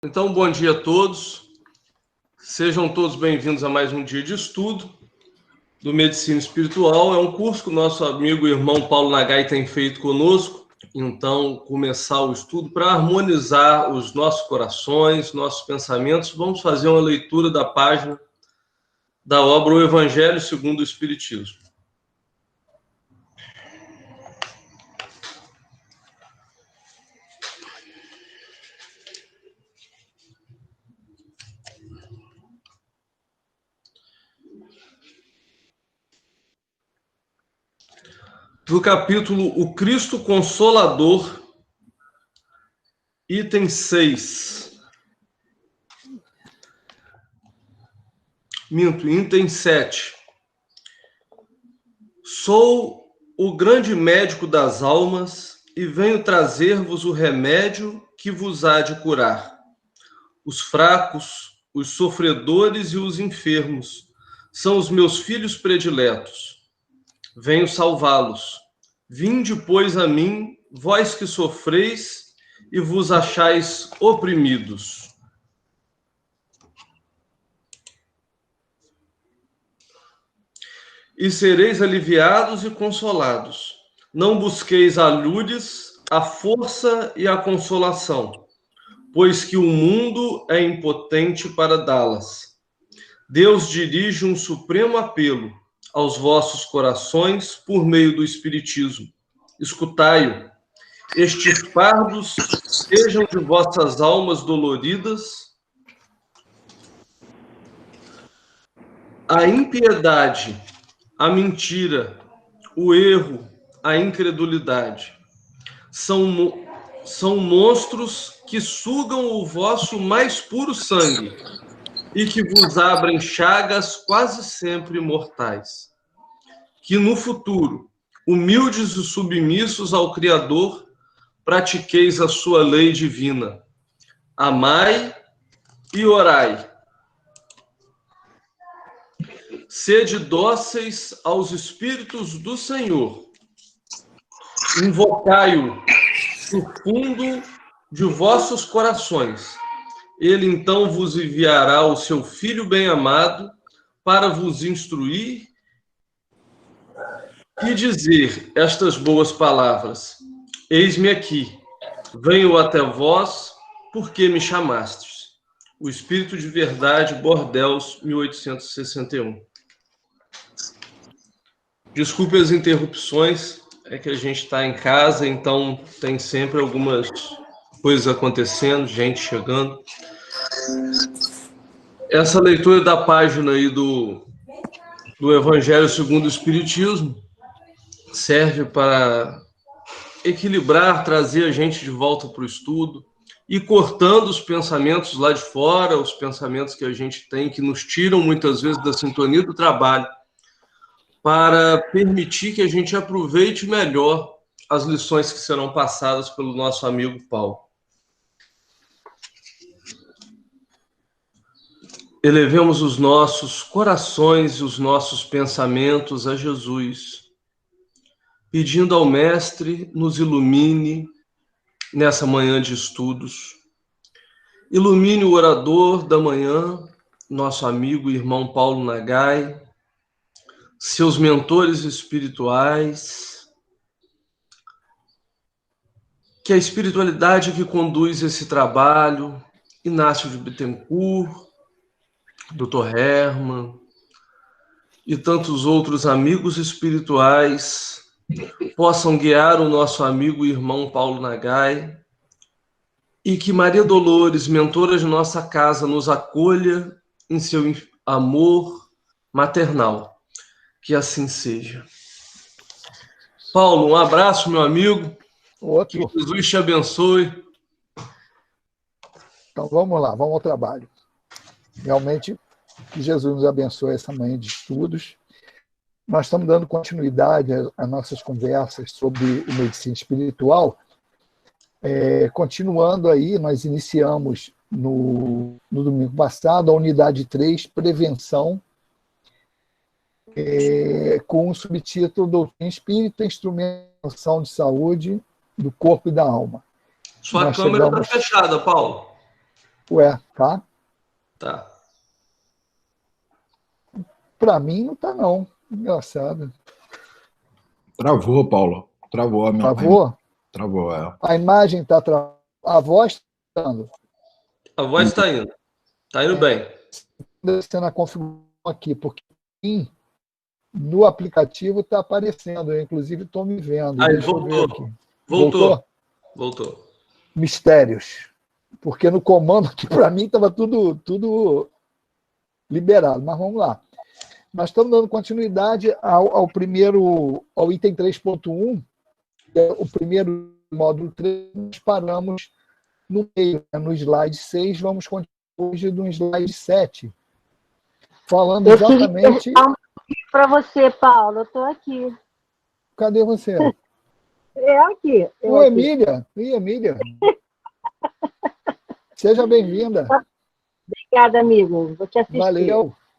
Então, bom dia a todos. Sejam todos bem-vindos a mais um dia de estudo do Medicina Espiritual. É um curso que o nosso amigo e irmão Paulo Nagai tem feito conosco. Então, começar o estudo para harmonizar os nossos corações, nossos pensamentos. Vamos fazer uma leitura da página da obra O Evangelho segundo o Espiritismo. Do capítulo O Cristo Consolador, item 6. Item 7. Sou o grande médico das almas e venho trazer-vos o remédio que vos há de curar. Os fracos, os sofredores e os enfermos são os meus filhos prediletos. Venho salvá-los. Vinde, pois, a mim, vós que sofreis e vos achais oprimidos. E sereis aliviados e consolados. Não busqueis a lures, a força e a consolação, pois que o mundo é impotente para dá-las. Deus dirige um supremo apelo aos vossos corações por meio do Espiritismo. Escutai-o. Estes fardos sejam de vossas almas doloridas. A impiedade, a mentira, o erro, a incredulidade são monstros que sugam o vosso mais puro sangue e que vos abrem chagas quase sempre mortais. Que no futuro, humildes e submissos ao Criador, pratiqueis a sua lei divina. Amai e orai. Sede dóceis aos Espíritos do Senhor. Invocai-o no fundo de vossos corações. Ele então vos enviará o seu Filho bem-amado para vos instruir e dizer estas boas palavras: eis-me aqui, venho até vós, porque me chamastes. O Espírito de Verdade, Bordeaux, 1861. Desculpe as interrupções, é que a gente está em casa, então tem sempre algumas coisas acontecendo, gente chegando. Essa leitura da página aí do Evangelho segundo o Espiritismo serve para equilibrar, trazer a gente de volta para o estudo e cortando os pensamentos lá de fora, os pensamentos que a gente tem, que nos tiram muitas vezes da sintonia do trabalho, para permitir que a gente aproveite melhor as lições que serão passadas pelo nosso amigo Paulo. Elevemos os nossos corações e os nossos pensamentos a Jesus, pedindo ao Mestre nos ilumine nessa manhã de estudos. Ilumine o orador da manhã, nosso amigo e irmão Paulo Nagai, seus mentores espirituais, que a espiritualidade que conduz esse trabalho, Inácio de Bittencourt, Dr. Herman e tantos outros amigos espirituais possam guiar o nosso amigo e irmão Paulo Nagai e que Maria Dolores, mentora de nossa casa, nos acolha em seu amor maternal. Que assim seja. Paulo, um abraço, meu amigo. Outro. Que Jesus te abençoe. Então vamos lá, vamos ao trabalho. Realmente, que Jesus nos abençoe essa manhã de estudos. Nós estamos dando continuidade às nossas conversas sobre o medicina espiritual. Continuando aí, nós iniciamos no domingo passado a unidade 3, Prevenção, com o subtítulo Doutrina Espírita, Instrumentação de Saúde do Corpo e da Alma. Sua câmera está fechada, Paulo. Ué, tá? Tá. Para mim não tá, não. Engraçado. Travou, Paulo. Travou a minha. Travou? Travou, é. A imagem está travando. A voz está travando. A voz está indo. Está indo bem. Sendo a configuração aqui, porque no aplicativo está aparecendo. Eu, inclusive, estou me vendo. Aí, Deixa eu ver voltou. aqui. Voltou. Mistérios. Porque no comando aqui, para mim, estava tudo liberado. Mas vamos lá. Nós estamos dando continuidade ao item 3.1, que é o primeiro módulo 3, nós paramos no meio, no slide 6, vamos continuar hoje no slide 7, falando exatamente... Para você, Paulo, eu estou aqui. Cadê você? É aqui. Oi, Emília. Oi, Emília. Seja bem-vinda. Obrigada, amigo. Vou te assistir.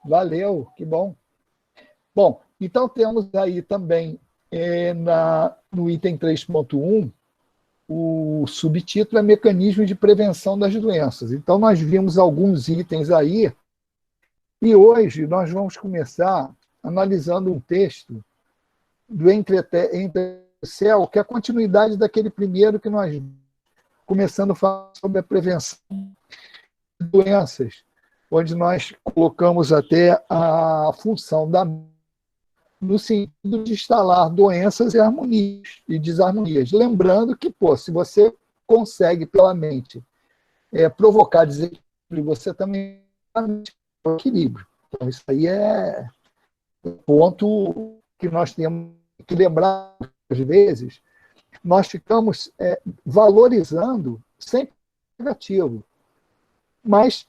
Valeu, que bom. Bom, então temos aí também no item 3.1, o subtítulo é Mecanismo de Prevenção das Doenças. Então, nós vimos alguns itens aí, e hoje nós vamos começar analisando um texto do Entre o Céu, que é a continuidade daquele primeiro que nós começando a falar sobre a prevenção de doenças, onde nós colocamos até a função da no sentido de instalar doenças e harmonias e desarmonias. Lembrando que, se você consegue pela mente provocar desequilíbrio, você também tem equilíbrio. Então, isso aí é um ponto que nós temos que lembrar, às vezes, nós ficamos valorizando sempre negativo. Mas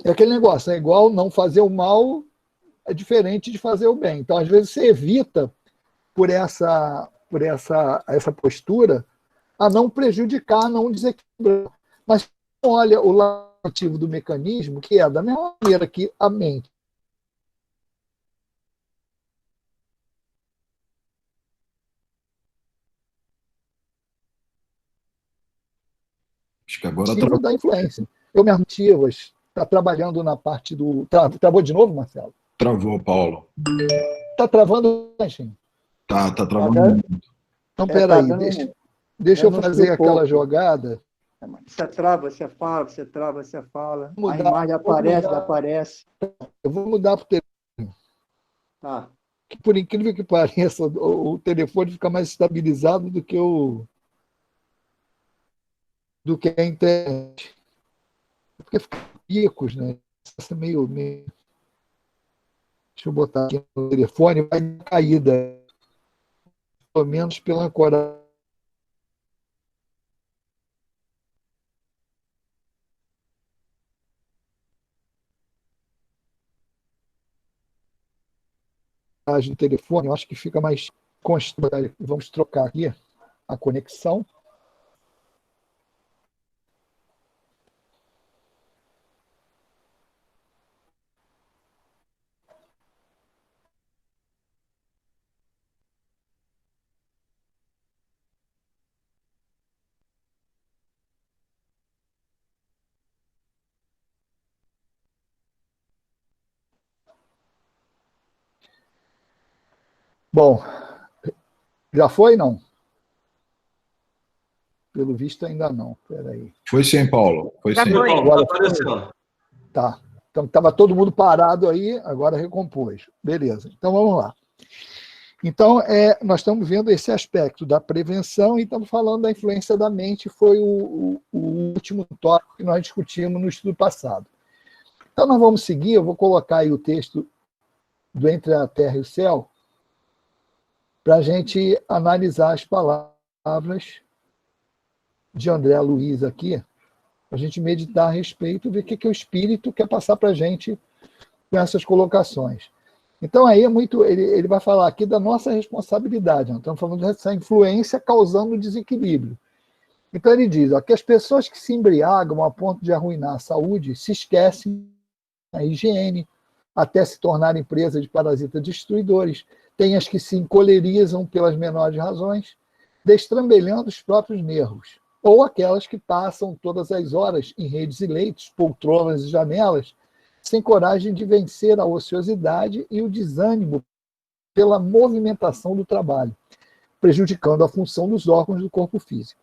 é aquele negócio, é igual não fazer o mal é diferente de fazer o bem. Então, às vezes, você evita, por essa postura, a não prejudicar, a não desequilibrar. Mas olha o lado ativo do mecanismo, que é da mesma maneira que a mente. Acho que agora da influência. Eu mesmo está trabalhando na parte do... Travou de novo, Marcelo? Travou, Paulo. Está travando, gente? Tá travando. Então, peraí, deixa eu fazer aquela jogada. Você trava, você fala, você trava, você fala. A imagem aparece. Eu vou mudar para o telefone. Tá. Que, por incrível que pareça, o telefone fica mais estabilizado do que a internet. Porque fica picos, né? Isso é meio... Deixa eu botar aqui no telefone, vai dar caída. Pelo menos pela ancoragem. Do telefone, eu acho que fica mais constante. Vamos trocar aqui a conexão. Bom, já foi, não? Pelo visto, ainda não. Espera aí. Foi sim, Paulo. Foi sim. Agora apareceu. Tá. Então, estava todo mundo parado aí, agora recompôs. Beleza. Então, vamos lá. Então, nós estamos vendo esse aspecto da prevenção e estamos falando da influência da mente, foi o último tópico que nós discutimos no estudo passado. Então, nós vamos seguir, eu vou colocar aí o texto do Entre a Terra e o Céu, para a gente analisar as palavras de André Luiz aqui, para a gente meditar a respeito, ver o que o Espírito quer passar para a gente com essas colocações. Então, aí ele vai falar aqui da nossa responsabilidade. Nós estamos falando dessa influência causando desequilíbrio. Então, ele diz que as pessoas que se embriagam a ponto de arruinar a saúde se esquecem da higiene, até se tornarem presas de parasitas destruidores. Tem as que se encolerizam pelas menores razões, destrambelhando os próprios nervos. ou aquelas que passam todas as horas em redes e leitos, poltronas e janelas, sem coragem de vencer a ociosidade e o desânimo pela movimentação do trabalho, prejudicando a função dos órgãos do corpo físico,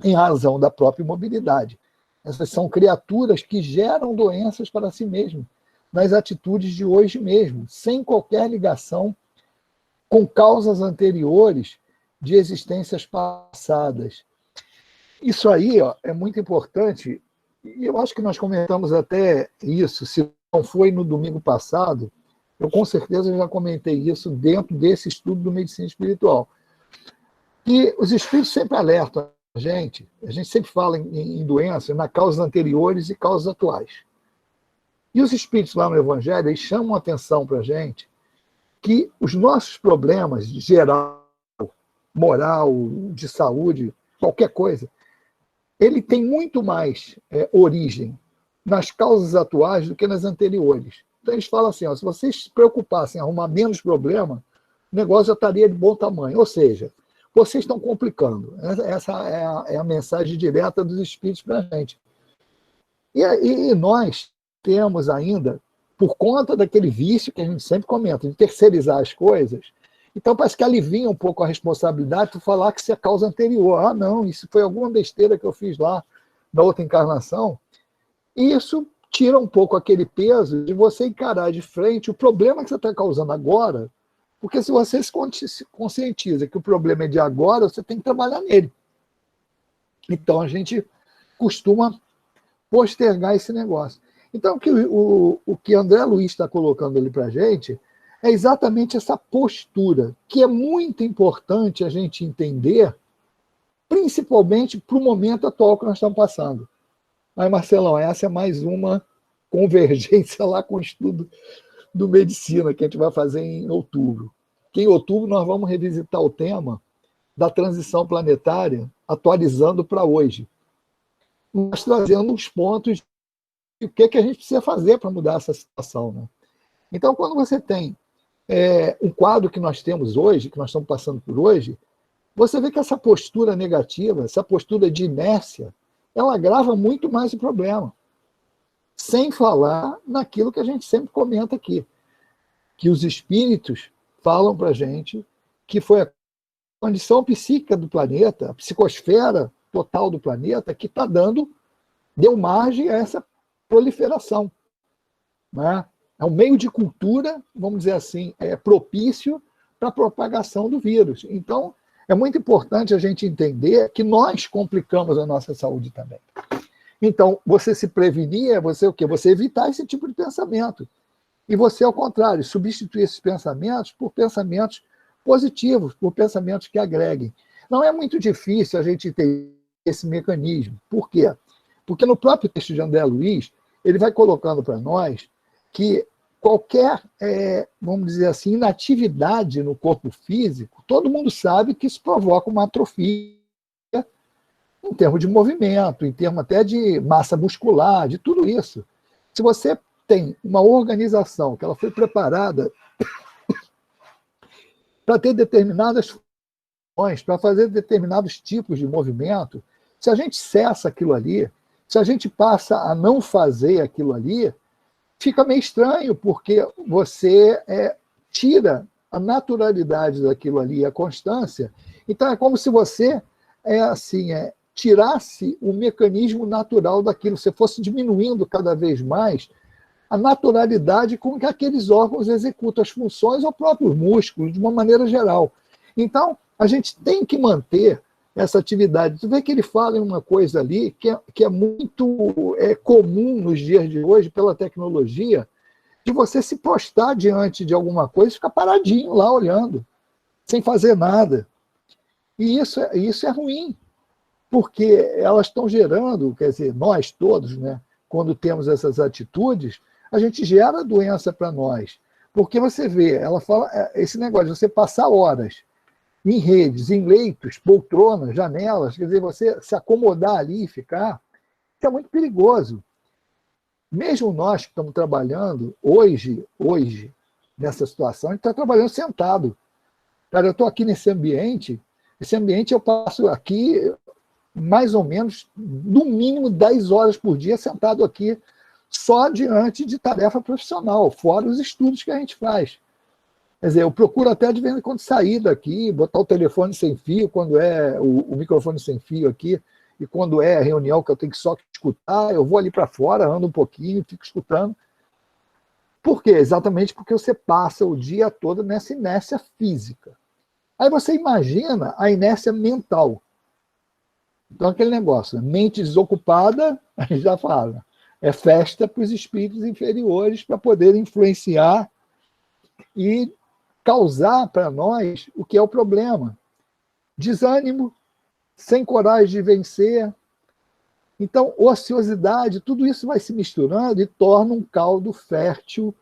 em razão da própria imobilidade. Essas são criaturas que geram doenças para si mesmas, nas atitudes de hoje mesmo, sem qualquer ligação com causas anteriores de existências passadas. Isso aí, ó, é muito importante, e eu acho que nós comentamos até isso, se não foi no domingo passado, eu com certeza já comentei isso dentro desse estudo do medicina espiritual. E os espíritos sempre alertam a gente sempre fala em doenças, na causas anteriores e causas atuais. E os espíritos lá no Evangelho, eles chamam a atenção para a gente que os nossos problemas de geral, moral, de saúde, qualquer coisa, ele tem muito mais origem nas causas atuais do que nas anteriores. Então eles falam assim, ó, se vocês se preocupassem em arrumar menos problema, o negócio já estaria de bom tamanho. Ou seja, vocês estão complicando. Essa é a mensagem direta dos espíritos para a gente. E nós temos ainda, por conta daquele vício que a gente sempre comenta, de terceirizar as coisas, então parece que alivia um pouco a responsabilidade por falar que isso é causa anterior. Ah, não, isso foi alguma besteira que eu fiz lá na outra encarnação. E isso tira um pouco aquele peso de você encarar de frente o problema que você está causando agora, porque se você se conscientiza que o problema é de agora, você tem que trabalhar nele. Então a gente costuma postergar esse negócio. Então o que André Luiz está colocando ali para a gente é exatamente essa postura, que é muito importante a gente entender, principalmente para o momento atual que nós estamos passando. Aí, Marcelão, essa é mais uma convergência lá com o estudo do medicina que a gente vai fazer em outubro. Que em outubro nós vamos revisitar o tema da transição planetária, atualizando para hoje. Mas trazendo uns pontos de o que a gente precisa fazer para mudar essa situação. Né? Então, quando você tem um quadro que nós temos hoje, que nós estamos passando por hoje, você vê que essa postura negativa, essa postura de inércia, ela agrava muito mais o problema. Sem falar naquilo que a gente sempre comenta aqui, que os espíritos falam para a gente que foi a condição psíquica do planeta, a psicosfera total do planeta, que deu margem a essa proliferação. Né? É um meio de cultura, vamos dizer assim, propício para a propagação do vírus. Então, é muito importante a gente entender que nós complicamos a nossa saúde também. Então, você se prevenir é você o quê? Você evitar esse tipo de pensamento. E você, ao contrário, substituir esses pensamentos por pensamentos positivos, por pensamentos que agreguem. Não é muito difícil a gente ter esse mecanismo. Por quê? Porque no próprio texto de André Luiz, ele vai colocando para nós que qualquer, vamos dizer assim, inatividade no corpo físico, todo mundo sabe que isso provoca uma atrofia em termos de movimento, em termos até de massa muscular, de tudo isso. Se você tem uma organização que ela foi preparada para ter determinadas funções, para fazer determinados tipos de movimento, se a gente cessa aquilo ali, se a gente passa a não fazer aquilo ali, fica meio estranho, porque você tira a naturalidade daquilo ali, a constância. Então é como se você tirasse o mecanismo natural daquilo, você fosse diminuindo cada vez mais a naturalidade com que aqueles órgãos executam as funções ou próprios músculos, de uma maneira geral. Então, a gente tem que manter essa atividade. Tu vê que ele fala em uma coisa ali que é muito comum nos dias de hoje, pela tecnologia, de você se prostrar diante de alguma coisa e ficar paradinho lá olhando, sem fazer nada. E isso é ruim, porque elas estão gerando, quer dizer, nós todos, né, quando temos essas atitudes, a gente gera doença para nós. Porque você vê, ela fala, esse negócio de você passar horas em redes, em leitos, poltronas, janelas, quer dizer, você se acomodar ali e ficar, isso é muito perigoso. Mesmo nós que estamos trabalhando hoje nessa situação, a gente está trabalhando sentado. Cara, eu estou aqui nesse ambiente eu passo aqui mais ou menos, no mínimo 10 horas por dia sentado aqui, só diante de tarefa profissional, fora os estudos que a gente faz. Quer dizer, eu procuro até de vez em quando sair daqui, botar o telefone sem fio, quando é o microfone sem fio aqui, e quando é a reunião que eu tenho que só escutar, eu vou ali para fora, ando um pouquinho, fico escutando. Por quê? Exatamente porque você passa o dia todo nessa inércia física. Aí você imagina a inércia mental. Então, aquele negócio, mente desocupada, a gente já fala, é festa para os espíritos inferiores para poder influenciar e causar para nós o que é o problema. Desânimo, sem coragem de vencer. Então, ociosidade, tudo isso vai se misturando e torna um caldo fértil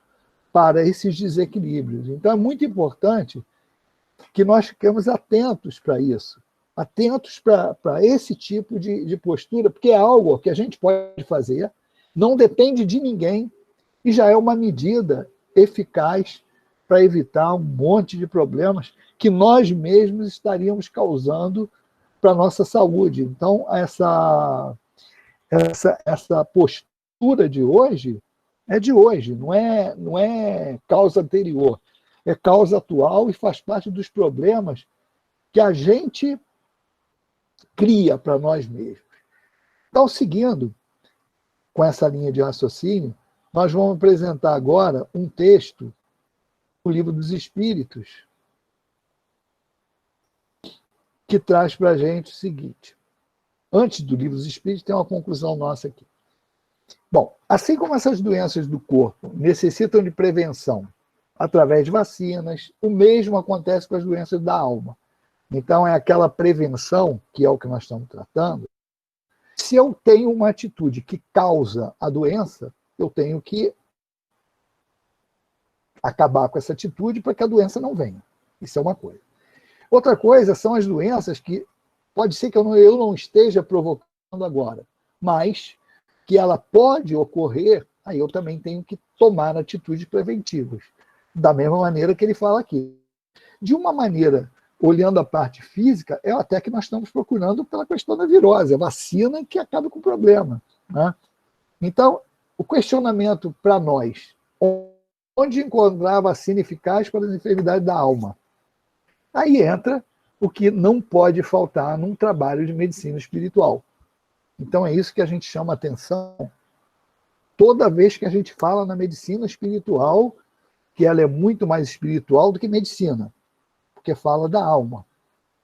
para esses desequilíbrios. Então, é muito importante que nós fiquemos atentos para isso, atentos para esse tipo de postura, porque é algo que a gente pode fazer, não depende de ninguém e já é uma medida eficaz para evitar um monte de problemas que nós mesmos estaríamos causando para a nossa saúde. Então, essa postura de hoje é de hoje, não é causa anterior, é causa atual e faz parte dos problemas que a gente cria para nós mesmos. Então, seguindo com essa linha de raciocínio, nós vamos apresentar agora um texto do Livro dos Espíritos, que traz para a gente o seguinte. Antes do Livro dos Espíritos, tem uma conclusão nossa aqui. Bom, assim como essas doenças do corpo necessitam de prevenção através de vacinas, o mesmo acontece com as doenças da alma. Então, é aquela prevenção, que é o que nós estamos tratando. Se eu tenho uma atitude que causa a doença, eu tenho que acabar com essa atitude para que a doença não venha. Isso é uma coisa. Outra coisa são as doenças que pode ser que eu não esteja provocando agora, mas que ela pode ocorrer, aí eu também tenho que tomar atitudes preventivas. Da mesma maneira que ele fala aqui. De uma maneira, olhando a parte física, é até que nós estamos procurando pela questão da virose, a vacina que acaba com o problema. Né? Então, o questionamento para nós, onde encontrar a vacina eficaz para as enfermidades da alma? Aí entra o que não pode faltar num trabalho de medicina espiritual. Então é isso que a gente chama atenção toda vez que a gente fala na medicina espiritual, que ela é muito mais espiritual do que medicina, porque fala da alma.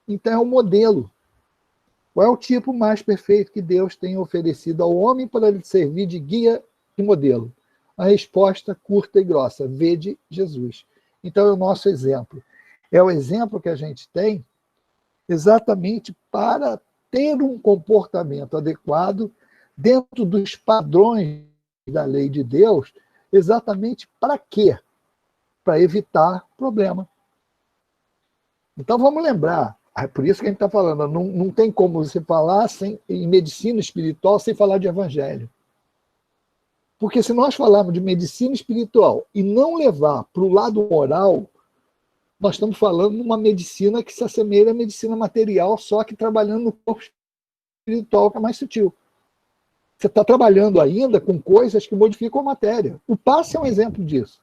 Então é um modelo. Qual é o tipo mais perfeito que Deus tem oferecido ao homem para lhe servir de guia e modelo? A resposta curta e grossa, vede Jesus. Então é o nosso exemplo. É o exemplo que a gente tem exatamente para ter um comportamento adequado dentro dos padrões da lei de Deus, exatamente para quê? Para evitar problema. Então vamos lembrar, é por isso que a gente está falando, não tem como você falar em medicina espiritual sem falar de evangelho. Porque se nós falarmos de medicina espiritual e não levar para o lado moral, nós estamos falando de uma medicina que se assemelha à medicina material, só que trabalhando no corpo espiritual, que é mais sutil. Você está trabalhando ainda com coisas que modificam a matéria. O passe é um exemplo disso.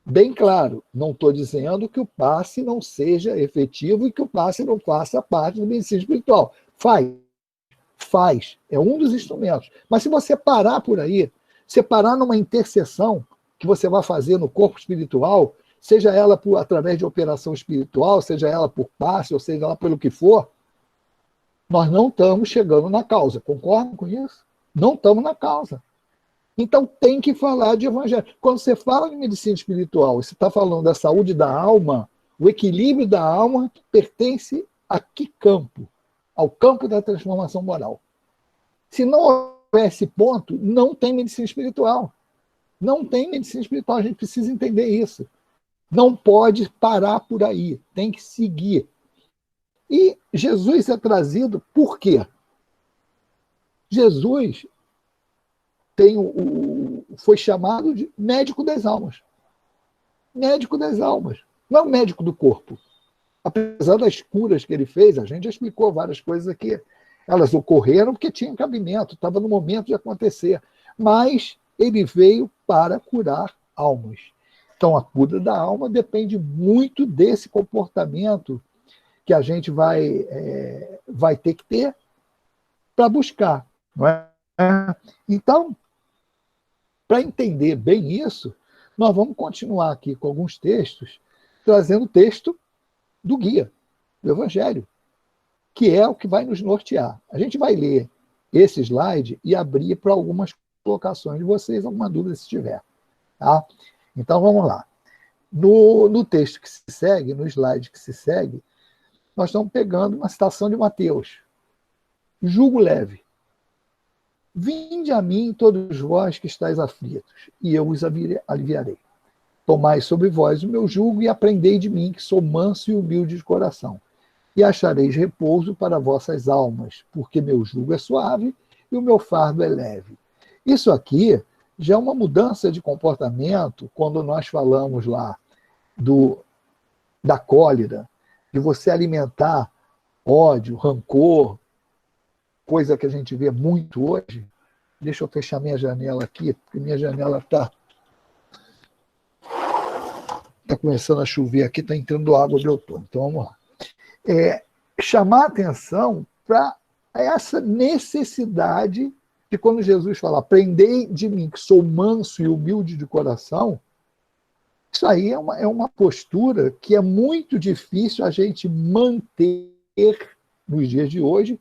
Bem claro, não estou dizendo que o passe não seja efetivo e que o passe não faça parte da medicina espiritual. Faz. É um dos instrumentos. Mas se você parar por aí, você parar numa interseção que você vai fazer no corpo espiritual, seja ela através de operação espiritual, seja ela por passe, ou seja ela pelo que for, nós não estamos chegando na causa. Concordam com isso? Não estamos na causa. Então tem que falar de evangelho. Quando você fala de medicina espiritual, você está falando da saúde da alma, o equilíbrio da alma pertence a que campo? Ao campo da transformação moral. Se não houver esse ponto, não tem medicina espiritual. Não tem medicina espiritual, a gente precisa entender isso. Não pode parar por aí, tem que seguir. E Jesus é trazido por quê? Jesus foi chamado de médico das almas. Médico das almas. Não é o médico do corpo. Apesar das curas que ele fez, a gente já explicou várias coisas aqui. Elas ocorreram porque tinham cabimento, estava no momento de acontecer. Mas ele veio para curar almas. Então, a cura da alma depende muito desse comportamento que a gente vai ter que ter para buscar. Não é? Então, para entender bem isso, nós vamos continuar aqui com alguns textos, trazendo o texto do guia, do Evangelho, que é o que vai nos nortear. A gente vai ler esse slide e abrir para algumas colocações de vocês, alguma dúvida se tiver. Tá? Então, vamos lá. No texto que se segue, no slide que se segue, nós estamos pegando uma citação de Mateus. Jugo leve. Vinde a mim, todos vós que estáis aflitos, e eu os aliviarei. Tomai sobre vós o meu jugo e aprendei de mim, que sou manso e humilde de coração. E achareis repouso para vossas almas, porque meu jugo é suave e o meu fardo é leve. Isso aqui já é uma mudança de comportamento quando nós falamos lá da cólera, de você alimentar ódio, rancor, coisa que a gente vê muito hoje. Deixa eu fechar minha janela aqui, porque minha janela está começando a chover aqui, está entrando água de outono. Então, vamos lá. Chamar atenção para essa necessidade de quando Jesus fala, aprendei de mim, que sou manso e humilde de coração, isso aí é uma postura que é muito difícil a gente manter nos dias de hoje,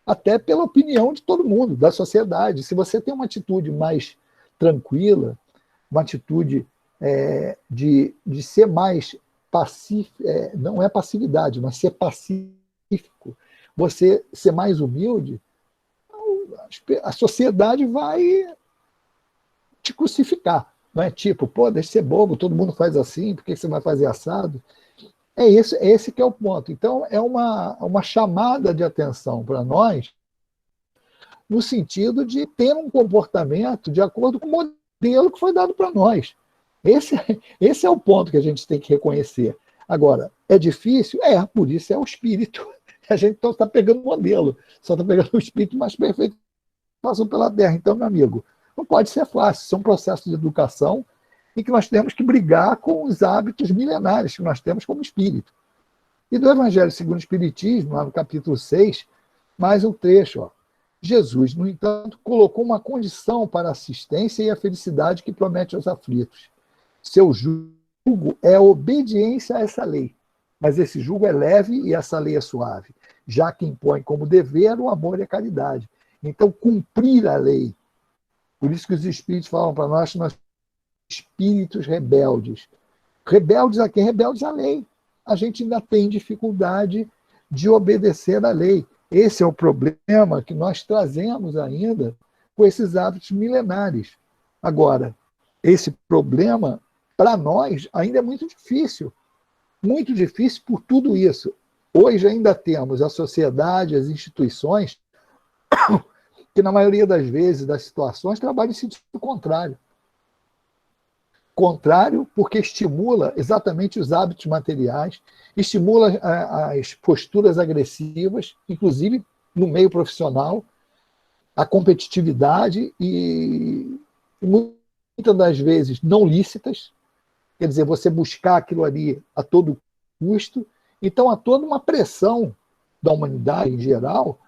até pela opinião de todo mundo, da sociedade. Se você tem uma atitude mais tranquila, uma atitude de ser mais pacífico, não é passividade, mas ser pacífico, você ser mais humilde, a sociedade vai te crucificar. Não é tipo, pô, deixa de ser bobo, todo mundo faz assim, por que você vai fazer assado? Esse que é o ponto. Então, é uma chamada de atenção para nós, no sentido de ter um comportamento de acordo com o modelo que foi dado para nós. Esse é o ponto que a gente tem que reconhecer. Agora, é difícil? Por isso é o espírito. A gente está pegando o modelo, só está pegando o espírito mais perfeito que passou pela Terra. Então, meu amigo, não pode ser fácil. Isso é um processo de educação em que nós temos que brigar com os hábitos milenares que nós temos como espírito. E do Evangelho segundo o Espiritismo, lá no capítulo 6, mais um trecho. Ó. Jesus, no entanto, colocou uma condição para a assistência e a felicidade que promete aos aflitos. Seu jugo é a obediência a essa lei, mas esse jugo é leve e essa lei é suave, já que impõe como dever o amor e a caridade. Então, cumprir a lei. Por isso que os espíritos falam para nós que nós somos espíritos rebeldes. Rebeldes a quê? Rebeldes à lei. A gente ainda tem dificuldade de obedecer à lei. Esse é o problema que nós trazemos ainda com esses hábitos milenares. Agora, esse problema, para nós, ainda é muito difícil. Muito difícil por tudo isso. Hoje ainda temos a sociedade, as instituições, que na maioria das vezes, das situações, trabalham em sentido contrário. Contrário porque estimula exatamente os hábitos materiais, estimula as posturas agressivas, inclusive no meio profissional, a competitividade e muitas das vezes não lícitas, quer dizer, você buscar aquilo ali a todo custo. Então, há toda uma pressão da humanidade em geral,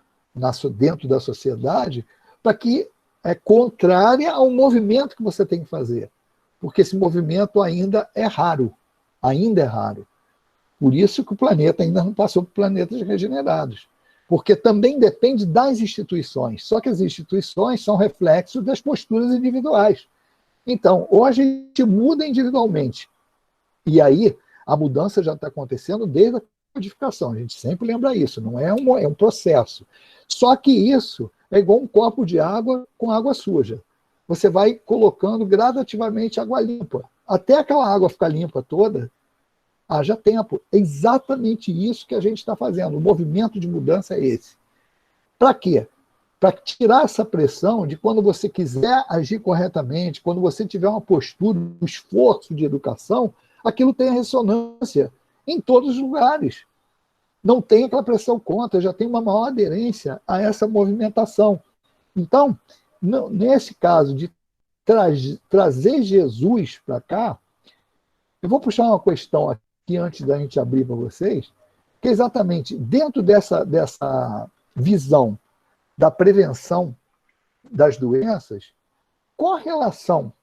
dentro da sociedade, para que é contrária ao movimento que você tem que fazer. Porque esse movimento ainda é raro. Ainda é raro. Por isso que o planeta ainda não passou por planetas regenerados. Porque também depende das instituições. Só que as instituições são reflexos das posturas individuais. Então, ou a gente muda individualmente. E aí, a mudança já está acontecendo desde a codificação. A gente sempre lembra isso. Não é um processo. Só que isso é igual um copo de água com água suja. Você vai colocando gradativamente água limpa. Até aquela água ficar limpa toda, haja tempo. É exatamente isso que a gente está fazendo. O movimento de mudança é esse. Para quê? Para tirar essa pressão de quando você quiser agir corretamente, quando você tiver uma postura, um esforço de educação, aquilo tenha ressonância em todos os lugares. não tem aquela pressão contra, já tem uma maior aderência a essa movimentação. Então, nesse caso de trazer Jesus para cá, eu vou puxar uma questão aqui antes da gente abrir para vocês, que é exatamente dentro dessa visão da prevenção das doenças, qual a relação?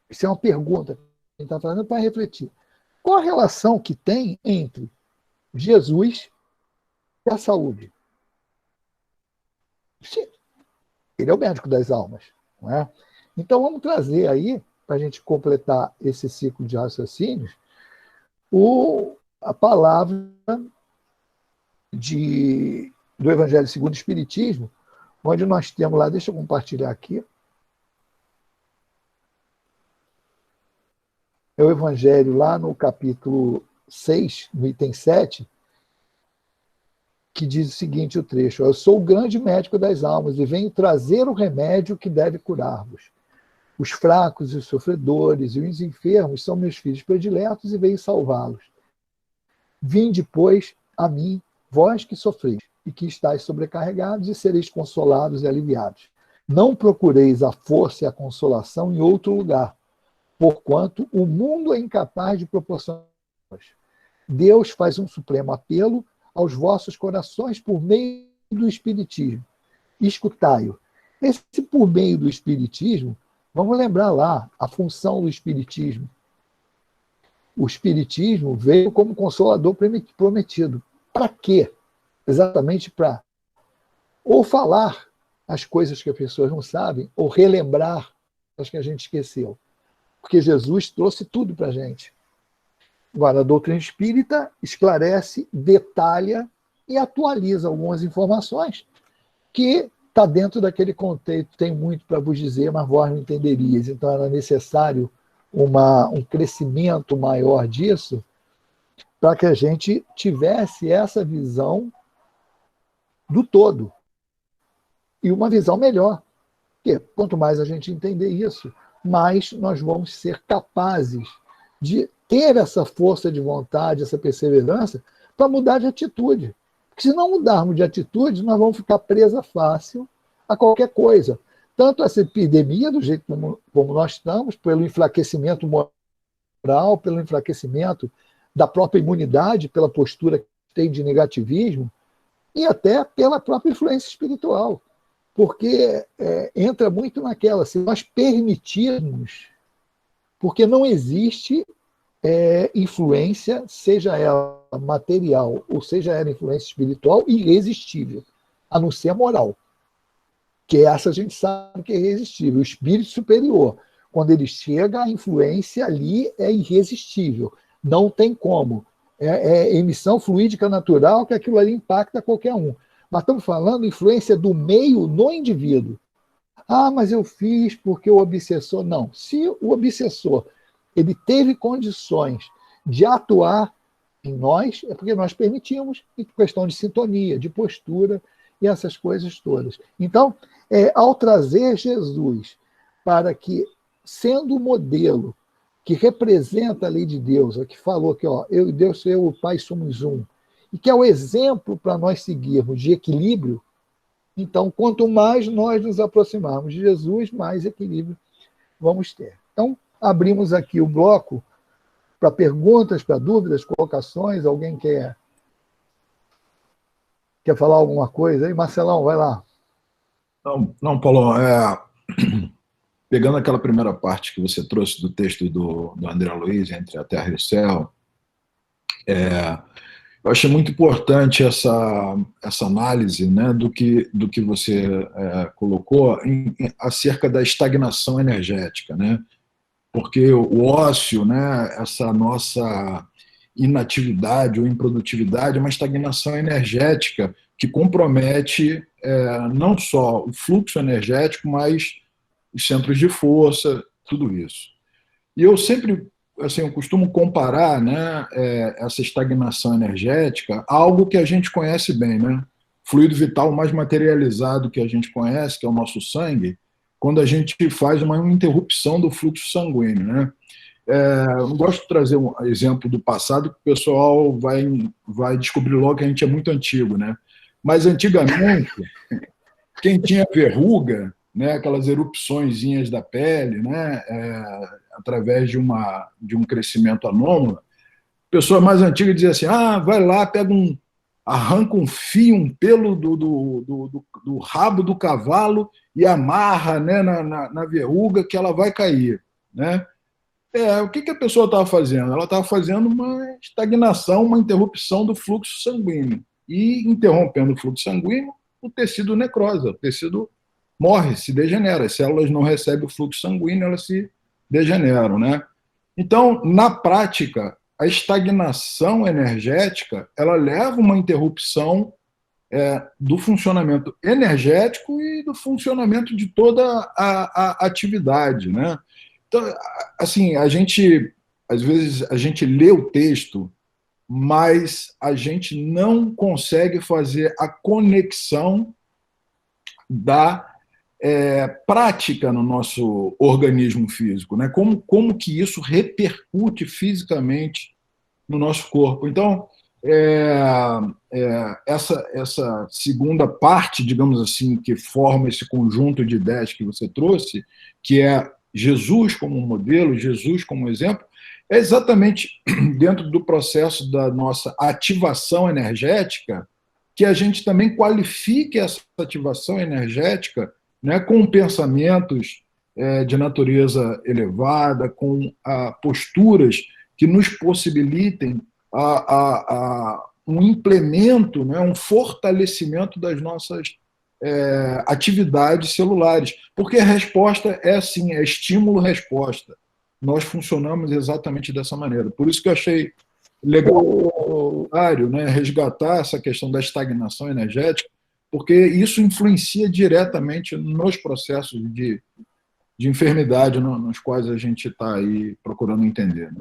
Isso é uma pergunta que a gente está fazendo para refletir. Qual a relação que tem entre Jesus e a saúde? Ele é o médico das almas, não é? Então vamos trazer aí, para a gente completar esse ciclo de raciocínios, a palavra do Evangelho segundo o Espiritismo, onde nós temos lá, deixa eu compartilhar aqui, é o Evangelho lá no capítulo 6, no item 7, que diz o seguinte, o trecho: eu sou o grande médico das almas e venho trazer o remédio que deve curar-vos. Os fracos e os sofredores e os enfermos são meus filhos prediletos e venho salvá-los. Vinde, pois, a mim, vós que sofreis e que estáis sobrecarregados, e sereis consolados e aliviados. Não procureis a força e a consolação em outro lugar, porquanto o mundo é incapaz de proporcionar. Deus faz um supremo apelo aos vossos corações por meio do Espiritismo. Escutai-o. Esse por meio do Espiritismo, vamos lembrar lá a função do Espiritismo. O Espiritismo veio como consolador prometido. Para quê? Exatamente para ou falar as coisas que as pessoas não sabem, ou relembrar as que a gente esqueceu. Porque Jesus trouxe tudo para a gente. Agora, a doutrina espírita esclarece, detalha e atualiza algumas informações que está dentro daquele contexto. Tem muito para vos dizer, mas vós não entenderias. Então, era necessário um crescimento maior disso para que a gente tivesse essa visão do todo. E uma visão melhor. Porque quanto mais a gente entender isso, mais nós vamos ser capazes de ter essa força de vontade, essa perseverança, para mudar de atitude. Porque se não mudarmos de atitude, nós vamos ficar presa fácil a qualquer coisa. Tanto essa epidemia, do jeito como nós estamos, pelo enfraquecimento moral, pelo enfraquecimento da própria imunidade, pela postura que tem de negativismo, e até pela própria influência espiritual. Porque entra muito naquela, se nós permitirmos, porque não existe influência, seja ela material ou seja ela influência espiritual, irresistível, a não ser a moral. Que essa a gente sabe que é irresistível. O espírito superior, quando ele chega, a influência ali é irresistível. Não tem como. É emissão fluídica natural que aquilo ali impacta qualquer um. Mas estamos falando influência do meio no indivíduo. Ah, mas eu fiz porque o obsessor... Não. Se o obsessor ele teve condições de atuar em nós, é porque nós permitimos, e questão de sintonia, de postura e essas coisas todas. Então, ao trazer Jesus para que, sendo o modelo que representa a lei de Deus, que falou que eu e Deus, eu e o Pai somos um, e que é o exemplo para nós seguirmos de equilíbrio, então, quanto mais nós nos aproximarmos de Jesus, mais equilíbrio vamos ter. Então, abrimos aqui o bloco para perguntas, para dúvidas, colocações. Alguém quer falar alguma coisa aí? Marcelão, vai lá. Não, Paulo, pegando aquela primeira parte que você trouxe do texto do André Luiz, Entre a Terra e o Céu, eu achei muito importante essa análise, né, do que você colocou acerca da estagnação energética, né? Porque o ócio, né, essa nossa inatividade ou improdutividade, é uma estagnação energética que compromete não só o fluxo energético, mas os centros de força, tudo isso. E eu sempre, assim, eu costumo comparar, né, essa estagnação energética a algo que a gente conhece bem, né? Fluido vital mais materializado que a gente conhece, que é o nosso sangue, quando a gente faz uma interrupção do fluxo sanguíneo, né? Eu não gosto de trazer um exemplo do passado, que o pessoal vai descobrir logo que a gente é muito antigo, né? Mas antigamente, quem tinha verruga, né, aquelas erupçõezinhas da pele, né, através de um crescimento anômalo, pessoa mais antiga dizia assim: vai lá, arranca um fio, um pelo do rabo do cavalo e amarra, né, na verruga que ela vai cair, né? O que a pessoa estava fazendo? Ela estava fazendo uma estagnação, uma interrupção do fluxo sanguíneo. E, interrompendo o fluxo sanguíneo, o tecido necrosa, o tecido morre, se degenera. As células não recebem o fluxo sanguíneo, elas se degeneram, né? Então, na prática, a estagnação energética, ela leva uma interrupção do funcionamento energético e do funcionamento de toda a atividade, né? Então, assim, às vezes, a gente lê o texto, mas a gente não consegue fazer a conexão da prática no nosso organismo físico, né? Como que isso repercute fisicamente no nosso corpo. Então, essa segunda parte, digamos assim, que forma esse conjunto de ideias que você trouxe, que é Jesus como modelo, Jesus como exemplo, é exatamente dentro do processo da nossa ativação energética que a gente também qualifique essa ativação energética, né, com pensamentos de natureza elevada, com posturas que nos possibilitem um implemento, né, um fortalecimento das nossas atividades celulares. Porque a resposta é assim, é estímulo-resposta. Nós funcionamos exatamente dessa maneira. Por isso que eu achei legal, né, resgatar essa questão da estagnação energética, porque isso influencia diretamente nos processos de enfermidade nos quais a gente está aí procurando entender.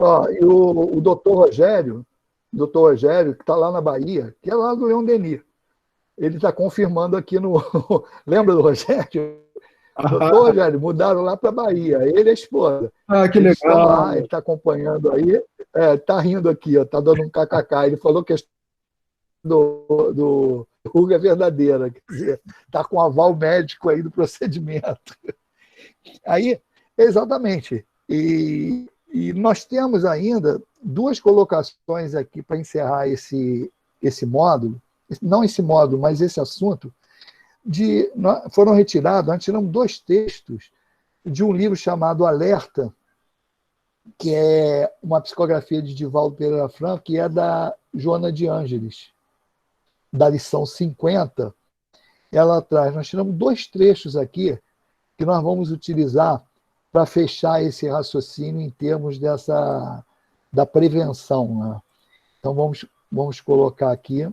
E o doutor Rogério, que está lá na Bahia, que é lá do Leon Denis, ele está confirmando aqui no... Lembra do Rogério? Doutor Rogério, mudaram lá para a Bahia, ele e a esposa. Que legal. Lá, ele está acompanhando aí, está rindo aqui, está dando um kkk. Ele falou que a do ruga é verdadeira, quer dizer, está com aval médico aí do procedimento. Aí, exatamente. E nós temos ainda duas colocações aqui para encerrar esse módulo, não esse módulo, mas esse assunto, foram retirados, nós tiramos 2 textos de um livro chamado Alerta, que é uma psicografia de Divaldo Pereira Franco, que é da Joana de Ângeles, da lição 50. Ela traz, nós tiramos 2 trechos aqui que nós vamos utilizar para fechar esse raciocínio em termos da prevenção, né? Então, vamos colocar aqui,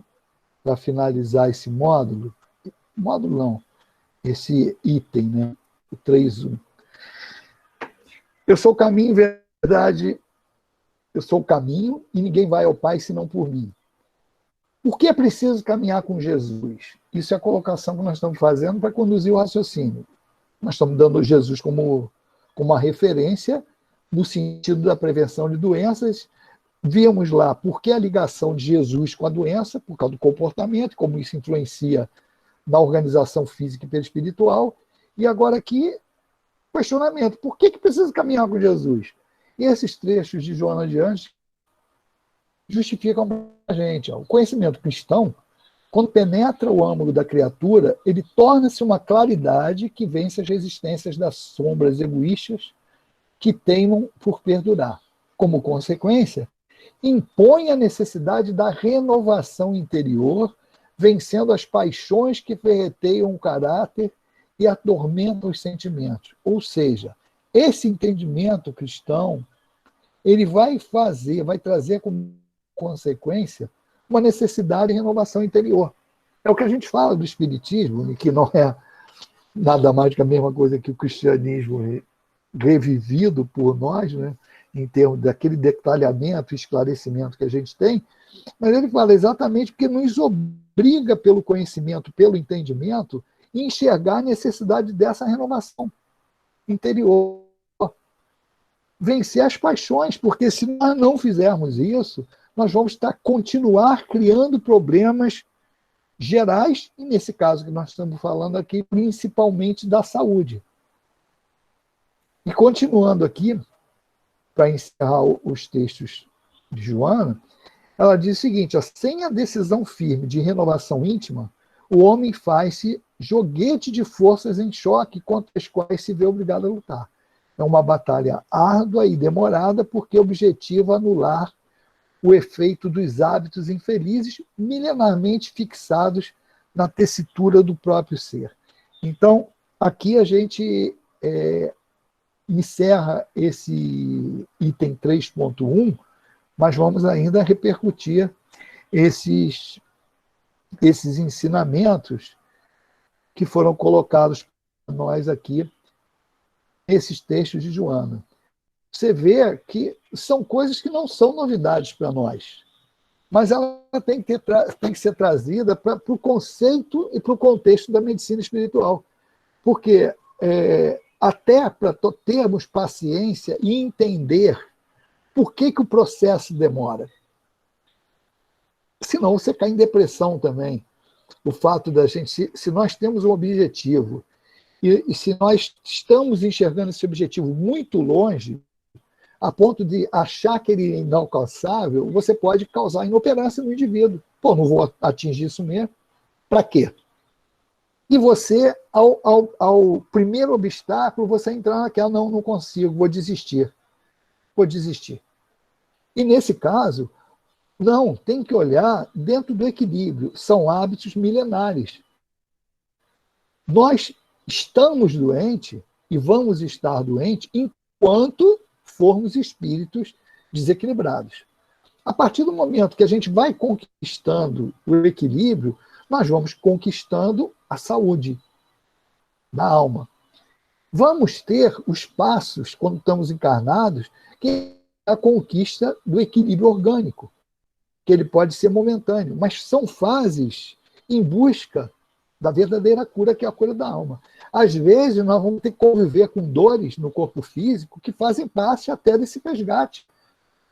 para finalizar esse módulo não, esse item, né? O 3.1. Eu sou o caminho, verdade, eu sou o caminho e ninguém vai ao Pai senão por mim. Por que é preciso caminhar com Jesus? Isso é a colocação que nós estamos fazendo para conduzir o raciocínio. Nós estamos dando Jesus como uma referência no sentido da prevenção de doenças. Vemos lá por que a ligação de Jesus com a doença, por causa do comportamento, como isso influencia na organização física e perispiritual. E agora aqui, questionamento. Por que precisa caminhar com Jesus? E esses trechos de Joana de Ângeles justificam para a gente. O conhecimento cristão, quando penetra o âmago da criatura, ele torna-se uma claridade que vence as resistências das sombras egoístas que teimam por perdurar. Como consequência, impõe a necessidade da renovação interior, vencendo as paixões que ferreteiam o caráter e atormentam os sentimentos. Ou seja, esse entendimento cristão, ele vai trazer como consequência uma necessidade de renovação interior. É o que a gente fala do espiritismo, que não é nada mais que a mesma coisa que o cristianismo revivido por nós, né, em termos daquele detalhamento e esclarecimento que a gente tem, mas ele fala exatamente porque nos obriga pelo conhecimento, pelo entendimento, a enxergar a necessidade dessa renovação interior. vencer as paixões, porque se nós não fizermos isso, nós vamos continuar criando problemas gerais, e nesse caso que nós estamos falando aqui, principalmente da saúde. E continuando aqui, para encerrar os textos de Joana, ela diz o seguinte, ó, sem a decisão firme de renovação íntima, o homem faz-se joguete de forças em choque contra as quais se vê obrigado a lutar. É uma batalha árdua e demorada porque objetiva anular o efeito dos hábitos infelizes milenarmente fixados na tessitura do próprio ser. Então, aqui a gente encerra esse item 3.1, mas vamos ainda repercutir esses ensinamentos que foram colocados para nós aqui, esses textos de Joana. Você vê que são coisas que não são novidades para nós, mas ela tem que ser trazida para o conceito e para o contexto da medicina espiritual. Porque até para termos paciência e entender por que o processo demora. Senão você cai em depressão também. O fato da gente, se nós temos um objetivo, e se nós estamos enxergando esse objetivo muito longe, a ponto de achar que ele é inalcançável, você pode causar inoperância no indivíduo. Pô, não vou atingir isso mesmo. Para quê? E você, ao primeiro obstáculo, você entrar naquela, não consigo, vou desistir. E nesse caso, não, tem que olhar dentro do equilíbrio. São hábitos milenares. Nós estamos doentes e vamos estar doentes enquanto formos espíritos desequilibrados. A partir do momento que a gente vai conquistando o equilíbrio, nós vamos conquistando a saúde da alma. Vamos ter os passos, quando estamos encarnados, que é a conquista do equilíbrio orgânico, que ele pode ser momentâneo, mas são fases em busca da verdadeira cura, que é a cura da alma. Às vezes, nós vamos ter que conviver com dores no corpo físico que fazem parte até desse resgate,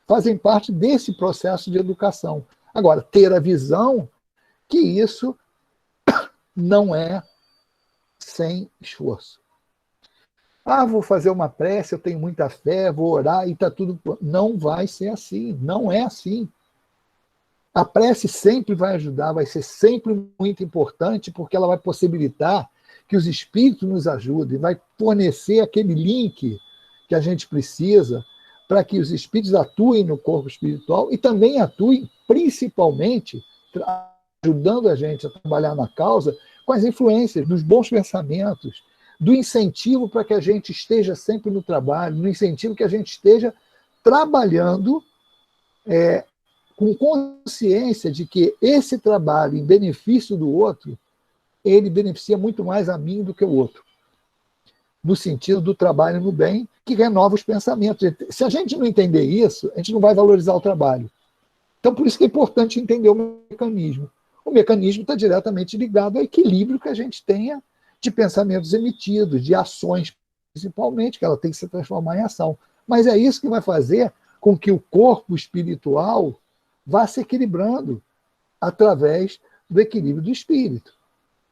fazem parte desse processo de educação. Agora, ter a visão que isso não é sem esforço. Vou fazer uma prece, eu tenho muita fé, vou orar e está tudo... Não vai ser assim, não é assim. A prece sempre vai ajudar, vai ser sempre muito importante, porque ela vai possibilitar que os espíritos nos ajudem, vai fornecer aquele link que a gente precisa para que os espíritos atuem no corpo espiritual e também atuem, principalmente, ajudando a gente a trabalhar na causa com as influências dos bons pensamentos, do incentivo para que a gente esteja sempre no trabalho, do incentivo que a gente esteja trabalhando com consciência de que esse trabalho em benefício do outro, ele beneficia muito mais a mim do que o outro. No sentido do trabalho no bem, que renova os pensamentos. Se a gente não entender isso, a gente não vai valorizar o trabalho. Então, por isso que é importante entender o mecanismo. O mecanismo está diretamente ligado ao equilíbrio que a gente tenha de pensamentos emitidos, de ações, principalmente, que ela tem que se transformar em ação. Mas é isso que vai fazer com que o corpo espiritual vá se equilibrando através do equilíbrio do espírito.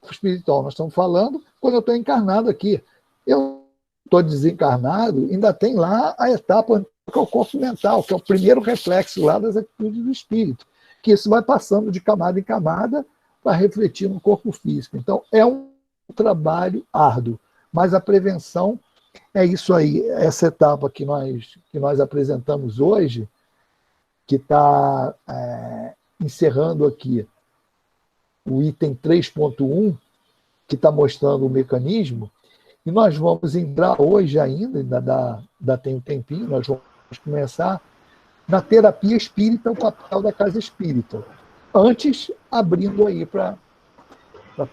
O espiritual, nós estamos falando, quando eu estou encarnado aqui. Eu estou desencarnado, ainda tem lá a etapa que é o corpo mental, que é o primeiro reflexo lá das atitudes do espírito, que isso vai passando de camada em camada para refletir no corpo físico. Então, é um trabalho árduo, mas a prevenção é isso aí, essa etapa que nós apresentamos hoje, que está encerrando aqui o item 3.1, que está mostrando o mecanismo, e nós vamos entrar hoje ainda tem um tempinho, nós vamos começar na terapia espírita, o papel da casa espírita. Antes, abrindo aí para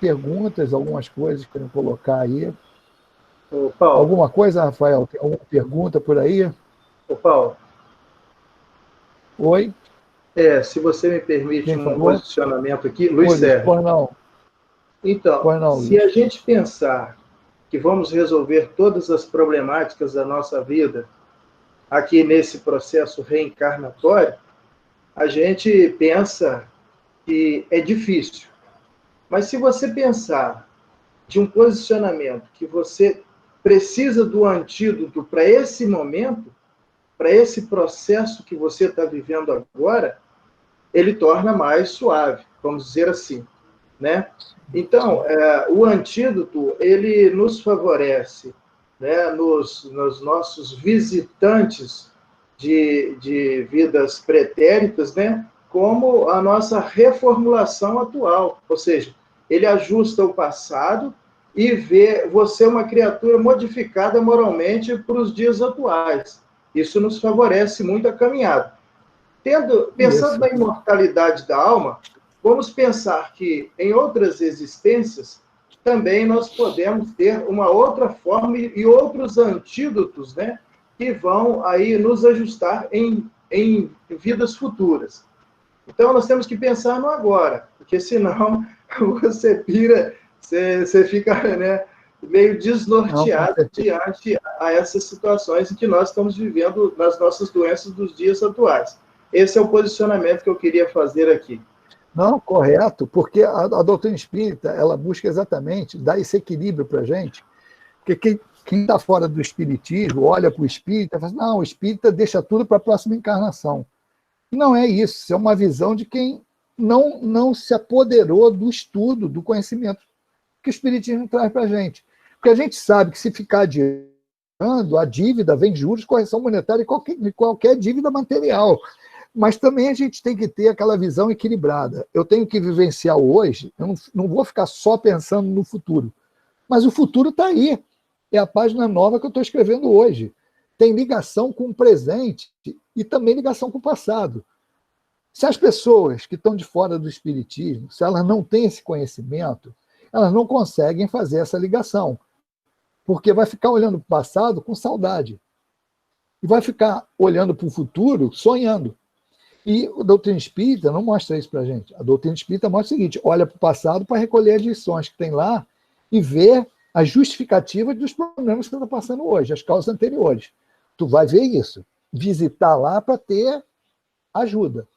perguntas, algumas coisas que querem colocar aí. Ô, Paulo. Alguma coisa, Rafael? Tem alguma pergunta por aí? Ô, Paulo. Oi? Se você me permite posicionamento aqui, Luiz Sérgio. Pois não. Então, pois não, se a gente pensar que vamos resolver todas as problemáticas da nossa vida aqui nesse processo reencarnatório, a gente pensa que é difícil. Mas se você pensar de um posicionamento que você precisa do antídoto para esse momento, para esse processo que você está vivendo agora, ele torna mais suave, vamos dizer assim, né? Então, o antídoto, ele nos favorece, né, nos nossos visitantes de vidas pretéritas, né, como a nossa reformulação atual, ou seja, ele ajusta o passado e vê você uma criatura modificada moralmente para os dias atuais. Isso nos favorece muito a caminhada. Pensando na imortalidade da alma, vamos pensar que em outras existências também nós podemos ter uma outra forma e outros antídotos, né, que vão aí nos ajustar em vidas futuras. Então, nós temos que pensar no agora, porque senão você pira, você fica, né, meio desnorteado diante a essas situações em que nós estamos vivendo nas nossas doenças dos dias atuais. Esse é o posicionamento que eu queria fazer aqui. Não, correto, porque a doutrina espírita, ela busca exatamente dar esse equilíbrio para a gente, porque quem está fora do espiritismo olha para o espírita e fala, não, o espírita deixa tudo para a próxima encarnação. Não é isso, é uma visão de quem não se apoderou do estudo, do conhecimento que o espiritismo traz para a gente. Porque a gente sabe que se ficar adiando, a dívida vem de juros, correção monetária e qualquer dívida material. Mas também a gente tem que ter aquela visão equilibrada. Eu tenho que vivenciar hoje, eu não vou ficar só pensando no futuro. Mas o futuro está aí. É a página nova que eu estou escrevendo hoje. Tem ligação com o presente e também ligação com o passado. Se as pessoas que estão de fora do espiritismo, se elas não têm esse conhecimento, elas não conseguem fazer essa ligação. Porque vai ficar olhando para o passado com saudade. E vai ficar olhando para o futuro sonhando. E a doutrina espírita não mostra isso para a gente. A doutrina espírita mostra o seguinte, olha para o passado para recolher as lições que tem lá e ver a justificativa dos problemas que você está passando hoje, as causas anteriores. Tu vai ver isso. Visitar lá para ter ajuda.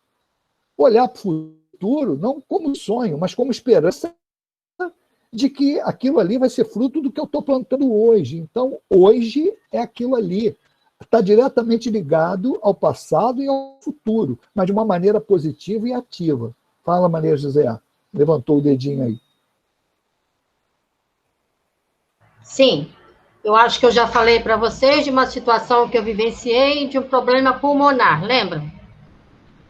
Olhar para o futuro, não como sonho, mas como esperança de que aquilo ali vai ser fruto do que eu estou plantando hoje. Então, hoje é aquilo ali. Está diretamente ligado ao passado e ao futuro, mas de uma maneira positiva e ativa. Fala, Maria José. Levantou o dedinho aí. Sim, eu acho que eu já falei para vocês de uma situação que eu vivenciei de um problema pulmonar, lembra?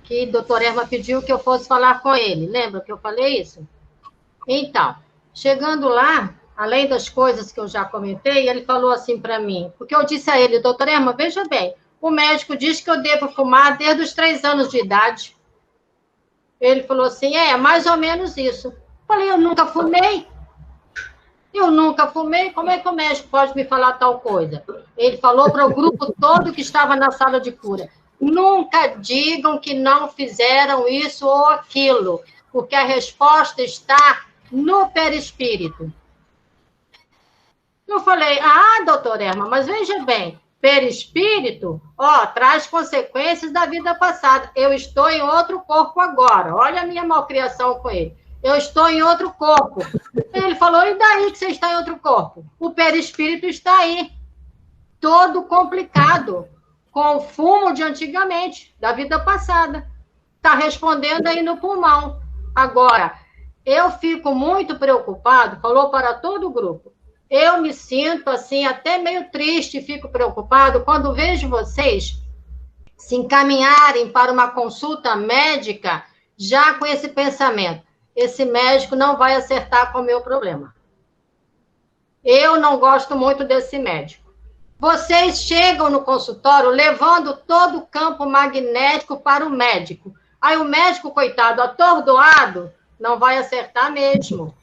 Que o doutor Erma pediu que eu fosse falar com ele. Lembra que eu falei isso? Então, chegando lá, além das coisas que eu já comentei, ele falou assim para mim, porque eu disse a ele, doutor Erma, veja bem, o médico diz que eu devo fumar desde os 3 anos de idade. Ele falou assim, mais ou menos isso. Falei, eu nunca fumei. Como é que o médico pode me falar tal coisa? Ele falou para o grupo todo que estava na sala de cura, nunca digam que não fizeram isso ou aquilo, porque a resposta está no perispírito. Eu falei, doutor Erma, mas veja bem, perispírito, traz consequências da vida passada. Eu estou em outro corpo agora. Olha a minha malcriação com ele. Eu estou em outro corpo. Ele falou, e daí que você está em outro corpo? O perispírito está aí, todo complicado, com o fumo de antigamente, da vida passada. Está respondendo aí no pulmão. Agora, eu fico muito preocupado, falou para todo o grupo, eu me sinto assim, até meio triste, fico preocupado quando vejo vocês se encaminharem para uma consulta médica já com esse pensamento. Esse médico não vai acertar com o meu problema. Eu não gosto muito desse médico. Vocês chegam no consultório levando todo o campo magnético para o médico. Aí o médico, coitado, atordoado, não vai acertar mesmo.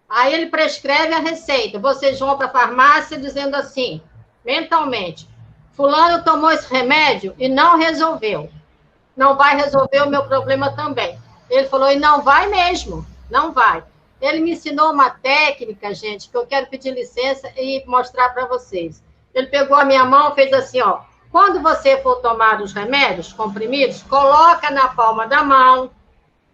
Aí ele prescreve a receita. Vocês vão para a farmácia dizendo assim, mentalmente, fulano tomou esse remédio e não resolveu. Não vai resolver o meu problema também. Ele falou, e não vai mesmo, não vai. Ele me ensinou uma técnica, gente, que eu quero pedir licença e mostrar para vocês. Ele pegou a minha mão, fez assim, Quando você for tomar os remédios, comprimidos, coloca na palma da mão,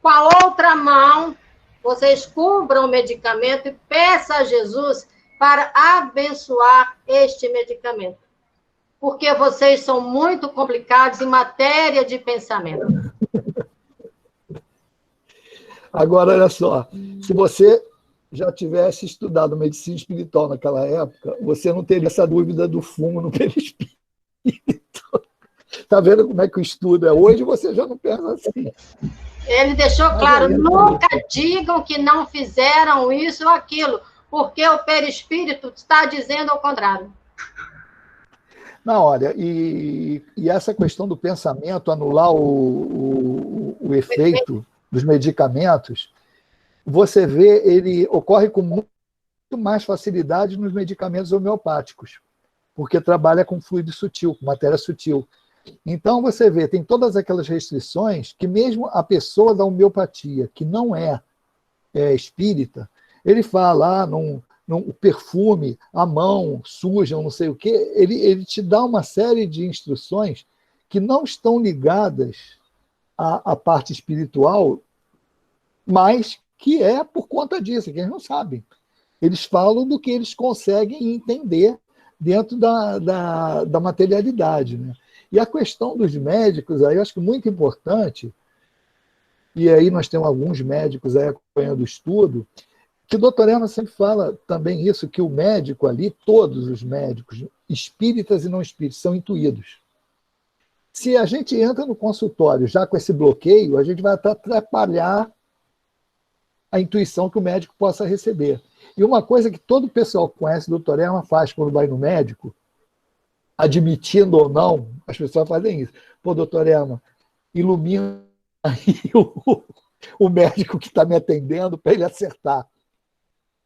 com a outra mão, vocês cubram o medicamento e peça a Jesus para abençoar este medicamento. Porque vocês são muito complicados em matéria de pensamento. Agora, olha só, se você já tivesse estudado medicina espiritual naquela época, você não teria essa dúvida do fumo no perispírito. Está vendo como é que o estudo é hoje? Você já não pensa assim. Ele deixou claro, nunca digam que não fizeram isso ou aquilo, porque o perispírito está dizendo ao contrário. Não, olha, e essa questão do pensamento anular o efeito dos medicamentos, você vê, ele ocorre com muito mais facilidade nos medicamentos homeopáticos, porque trabalha com fluido sutil, com matéria sutil. Então, você vê, tem todas aquelas restrições que mesmo a pessoa da homeopatia, que não é espírita, ele fala, o perfume, a mão suja, não sei o quê, ele te dá uma série de instruções que não estão ligadas à parte espiritual, mas que é por conta disso, que eles não sabem. Eles falam do que eles conseguem entender dentro da materialidade, né? E a questão dos médicos, aí eu acho que muito importante, e aí nós temos alguns médicos aí acompanhando o estudo, que o doutor Erma sempre fala também isso, que o médico ali, todos os médicos, espíritas e não espíritas, são intuídos. Se a gente entra no consultório já com esse bloqueio, a gente vai até atrapalhar a intuição que o médico possa receber. E uma coisa que todo o pessoal que conhece o doutor Erma faz quando vai no médico, admitindo ou não, as pessoas fazem isso. Pô, doutor Erma, ilumina aí o médico que está me atendendo para ele acertar.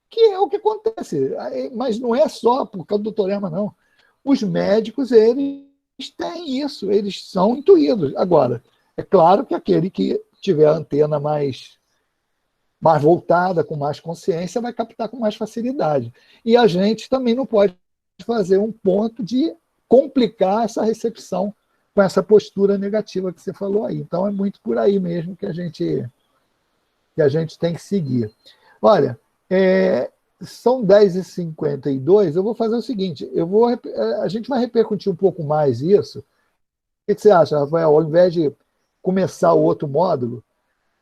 Que é o que acontece. Mas não é só por causa do doutor Erma, não. Os médicos, eles têm isso, eles são intuídos. Agora, é claro que aquele que tiver a antena mais voltada, com mais consciência, vai captar com mais facilidade. E a gente também não pode fazer um ponto de complicar essa recepção com essa postura negativa que você falou aí. Então, é muito por aí mesmo que a gente tem que seguir. Olha, são 10h52, eu vou fazer o seguinte, a gente vai repercutir um pouco mais isso. O que você acha, Rafael? Ao invés de começar o outro módulo,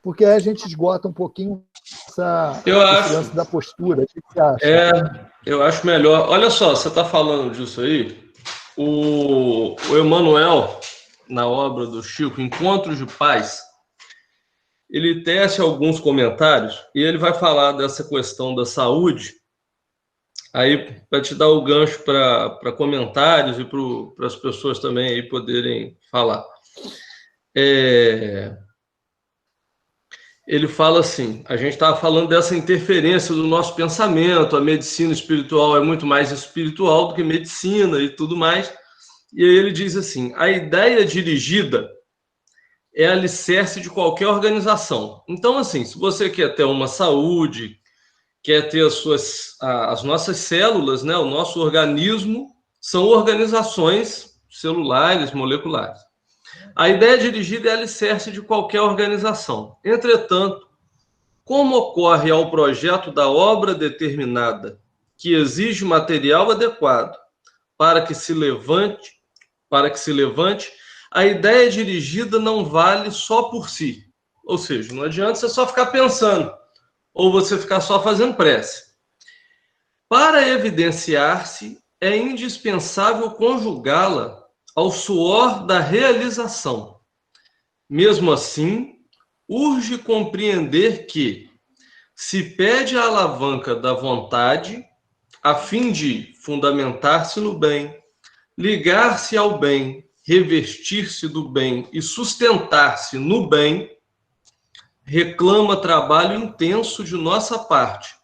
porque aí a gente esgota um pouquinho esse lance da postura. O que você acha? Eu acho melhor. Olha só, você está falando disso aí, o Emmanuel, na obra do Chico, Encontros de Paz, ele tece alguns comentários e ele vai falar dessa questão da saúde, aí para te dar o gancho para comentários e para as pessoas também aí poderem falar. Ele fala assim, a gente estava falando dessa interferência do nosso pensamento, a medicina espiritual é muito mais espiritual do que medicina e tudo mais, e aí ele diz assim, a ideia dirigida é alicerce de qualquer organização. Então, assim, se você quer ter uma saúde, quer ter as nossas células, né, o nosso organismo, são organizações celulares, moleculares. A ideia dirigida é alicerce de qualquer organização. Entretanto, como ocorre ao projeto da obra determinada, que exige material adequado para que se levante, a ideia dirigida não vale só por si. Ou seja, não adianta você só ficar pensando, ou você ficar só fazendo prece. Para evidenciar-se, é indispensável conjugá-la ao suor da realização. Mesmo assim, urge compreender que, se pede a alavanca da vontade, a fim de fundamentar-se no bem, ligar-se ao bem, revestir-se do bem e sustentar-se no bem, reclama trabalho intenso de nossa parte,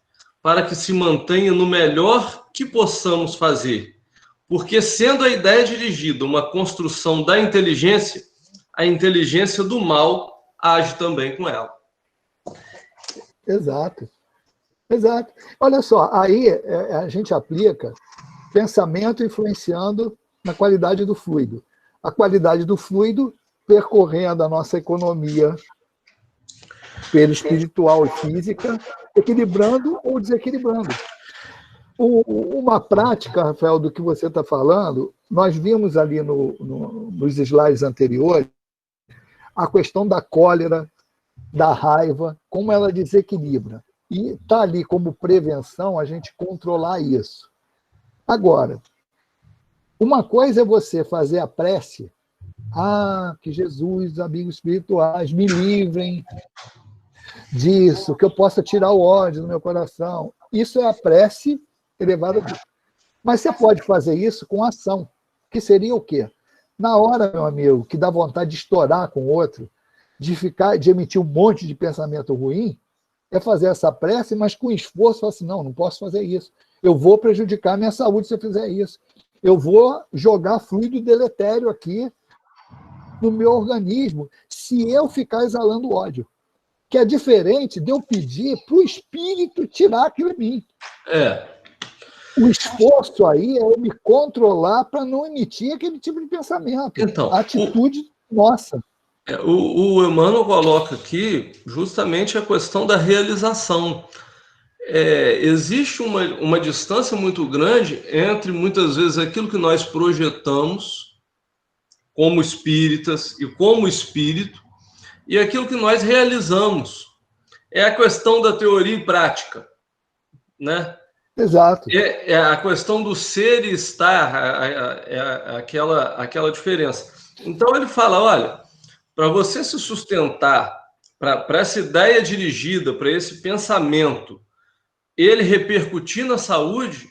para que se mantenha no melhor que possamos fazer. Porque, sendo a ideia dirigida uma construção da inteligência, a inteligência do mal age também com ela. Exato. Exato. Olha só, aí a gente aplica pensamento influenciando na qualidade do fluido. a qualidade do fluido percorrendo a nossa economia perispiritual e física, equilibrando ou desequilibrando. Uma prática, Rafael, do que você está falando, nós vimos ali nos slides anteriores a questão da cólera, da raiva, como ela desequilibra. E está ali como prevenção a gente controlar isso. Agora, uma coisa é você fazer a prece, que Jesus, amigos espirituais, me livrem disso, que eu possa tirar o ódio do meu coração. Isso é a prece elevada a Deus. Mas você pode fazer isso com ação, que seria o quê? Na hora, meu amigo, que dá vontade de estourar com o outro, de emitir um monte de pensamento ruim, é fazer essa prece, mas com esforço, falar assim, não posso fazer isso. Eu vou prejudicar a minha saúde se eu fizer isso. Eu vou jogar fluido deletério aqui no meu organismo se eu ficar exalando ódio. Que é diferente de eu pedir para o espírito tirar aquilo de mim. O esforço aí é eu me controlar para não emitir aquele tipo de pensamento. Então, a atitude nossa. O Emmanuel coloca aqui justamente a questão da realização. Existe uma distância muito grande entre, muitas vezes, aquilo que nós projetamos como espíritas e como espírito e aquilo que nós realizamos. É a questão da teoria e prática, né? Exato. É a questão do ser e estar, aquela diferença. Então ele fala, olha, para você se sustentar, para essa ideia dirigida, para esse pensamento, ele repercutir na saúde,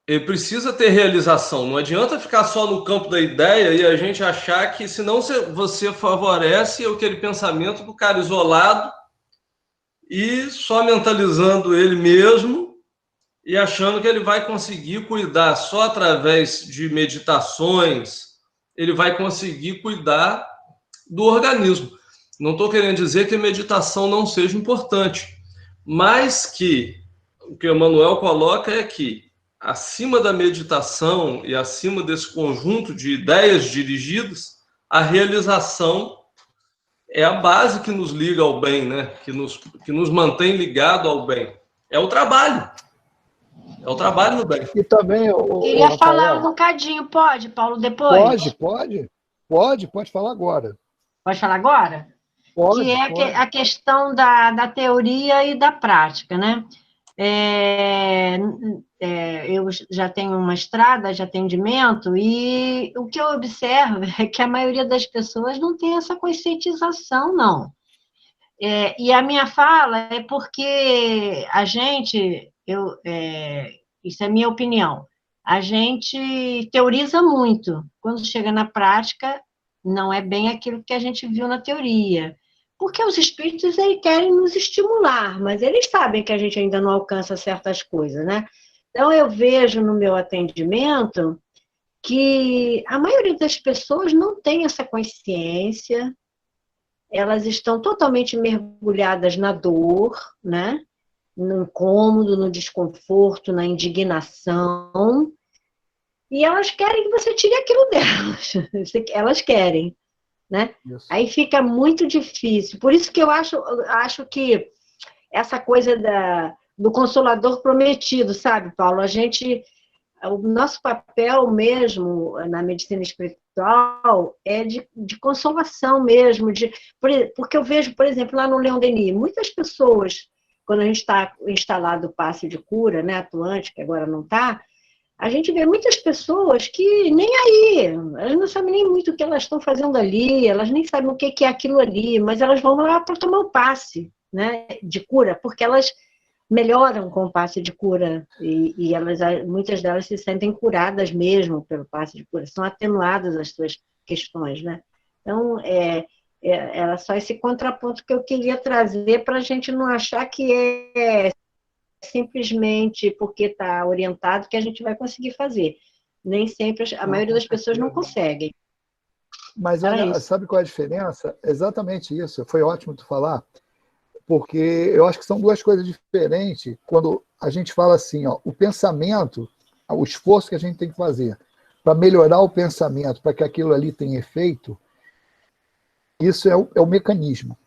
ele precisa ter realização. Não adianta ficar só no campo da ideia e a gente achar que, senão você favorece aquele pensamento do cara isolado e só mentalizando ele mesmo e achando que ele vai conseguir cuidar só através de meditações, ele vai conseguir cuidar do organismo. Não estou querendo dizer que a meditação não seja importante, mas que o que o Emmanuel coloca é que, acima da meditação e acima desse conjunto de ideias dirigidas, a realização é a base que nos liga ao bem, né? que nos mantém ligado ao bem. É o trabalho. É o trabalho no bem. E também, Queria falar um bocadinho, pode, Paulo, depois? Pode falar agora. Pode falar agora? Pode, que é a questão da teoria e da prática, né? Eu já tenho uma estrada de atendimento e o que eu observo é que a maioria das pessoas não tem essa conscientização, não. E a minha fala é porque a gente, isso é minha opinião, a gente teoriza muito. Quando chega na prática, não é bem aquilo que a gente viu na teoria. Porque os espíritos querem nos estimular, mas eles sabem que a gente ainda não alcança certas coisas, né? Então, eu vejo no meu atendimento que a maioria das pessoas não tem essa consciência, elas estão totalmente mergulhadas na dor, né? No incômodo, no desconforto, na indignação, e elas querem que você tire aquilo delas. Elas querem. Né? Aí fica muito difícil. Por isso que eu acho que essa coisa do consolador prometido, sabe, Paulo? O nosso papel mesmo na medicina espiritual é de consolação mesmo, porque eu vejo, por exemplo, lá no Leon Denis, muitas pessoas, quando a gente está instalado o passe de cura, né, atuante, que agora não está, a gente vê muitas pessoas que nem aí, elas não sabem nem muito o que elas estão fazendo ali, elas nem sabem o que é aquilo ali, mas elas vão lá para tomar o passe, né, de cura, porque elas melhoram com o passe de cura e muitas delas se sentem curadas mesmo pelo passe de cura, são atenuadas as suas questões, né? Então, era só esse contraponto que eu queria trazer para a gente não achar que é simplesmente porque está orientado que a gente vai conseguir fazer. Nem sempre, a maioria das pessoas não conseguem. Mas olha, sabe qual é a diferença? Exatamente isso, foi ótimo tu falar, porque eu acho que são duas coisas diferentes quando a gente fala assim, ó, o pensamento, o esforço que a gente tem que fazer para melhorar o pensamento, para que aquilo ali tenha efeito, isso é o mecanismo.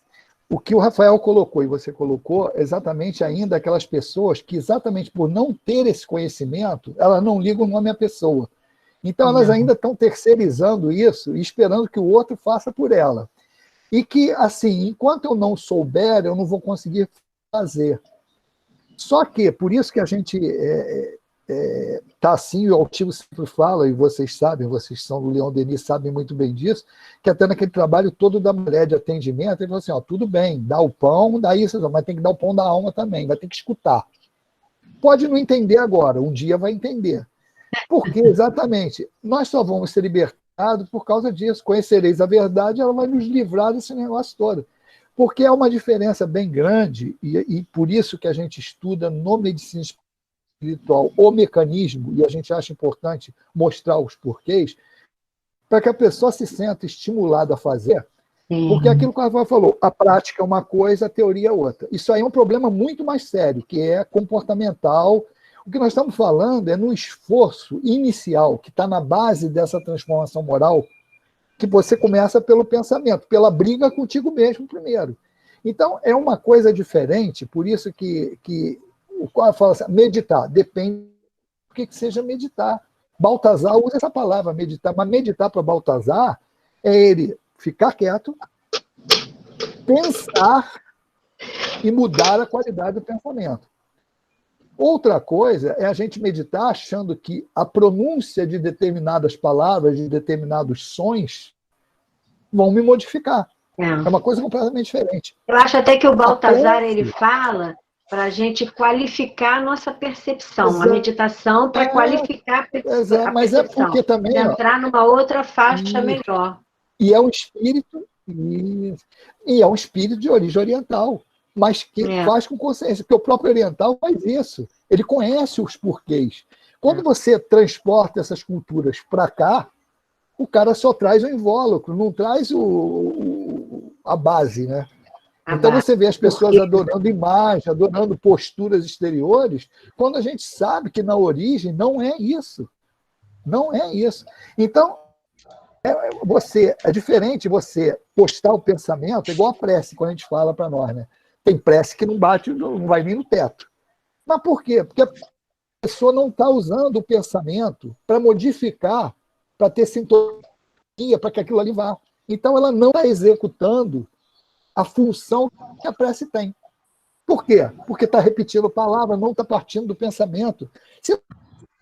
O que o Rafael colocou e você colocou, exatamente ainda aquelas pessoas que, exatamente por não ter esse conhecimento, elas não ligam o nome à pessoa. Então, elas ainda estão terceirizando isso e esperando que o outro faça por ela. E que, assim, enquanto eu não souber, eu não vou conseguir fazer. Só que, por isso que a gente está assim, o Altivo sempre fala, e vocês sabem, vocês são do Leon Denis, sabem muito bem disso, que até naquele trabalho todo da mulher de atendimento, ele falou assim, ó, tudo bem, dá o pão, dá isso, mas tem que dar o pão da alma também, vai ter que escutar. Pode não entender agora, um dia vai entender. Porque, exatamente, nós só vamos ser libertados por causa disso. Conhecereis a verdade, ela vai nos livrar desse negócio todo. Porque é uma diferença bem grande, e por isso que a gente estuda no medicina espiritual o mecanismo, e a gente acha importante mostrar os porquês, para que a pessoa se sinta estimulada a fazer, porque aquilo que o Rafael falou, a prática é uma coisa, a teoria é outra. Isso aí é um problema muito mais sério, que é comportamental. O que nós estamos falando é no esforço inicial, que está na base dessa transformação moral, que você começa pelo pensamento, pela briga contigo mesmo primeiro. Então, é uma coisa diferente, por isso que o qual fala assim, meditar, depende do que seja meditar. Baltazar usa essa palavra, meditar, mas meditar para Baltazar é ele ficar quieto, pensar e mudar a qualidade do pensamento. Outra coisa é a gente meditar achando que a pronúncia de determinadas palavras, de determinados sons, vão me modificar. É uma coisa completamente diferente. Eu acho até que o Baltazar ele fala para a gente qualificar a nossa percepção, a meditação para qualificar a percepção. Mas é porque também... entrar numa outra faixa melhor. E é um espírito... E é um espírito de origem oriental, mas que faz com consciência, porque o próprio oriental faz isso. Ele conhece os porquês. Quando você transporta essas culturas para cá, o cara só traz o invólucro, não traz a base, né? Então você vê as pessoas adorando imagem, adorando posturas exteriores, quando a gente sabe que na origem não é isso. Não é isso. Então, é diferente você postar o pensamento, igual a prece, quando a gente fala para nós, né? Tem prece que não bate, não vai nem no teto. Mas por quê? Porque a pessoa não está usando o pensamento para modificar, para ter sintonia, para que aquilo ali vá. Então, ela não está executando a função que a prece tem. Por quê? Porque está repetindo a palavra, não está partindo do pensamento. Se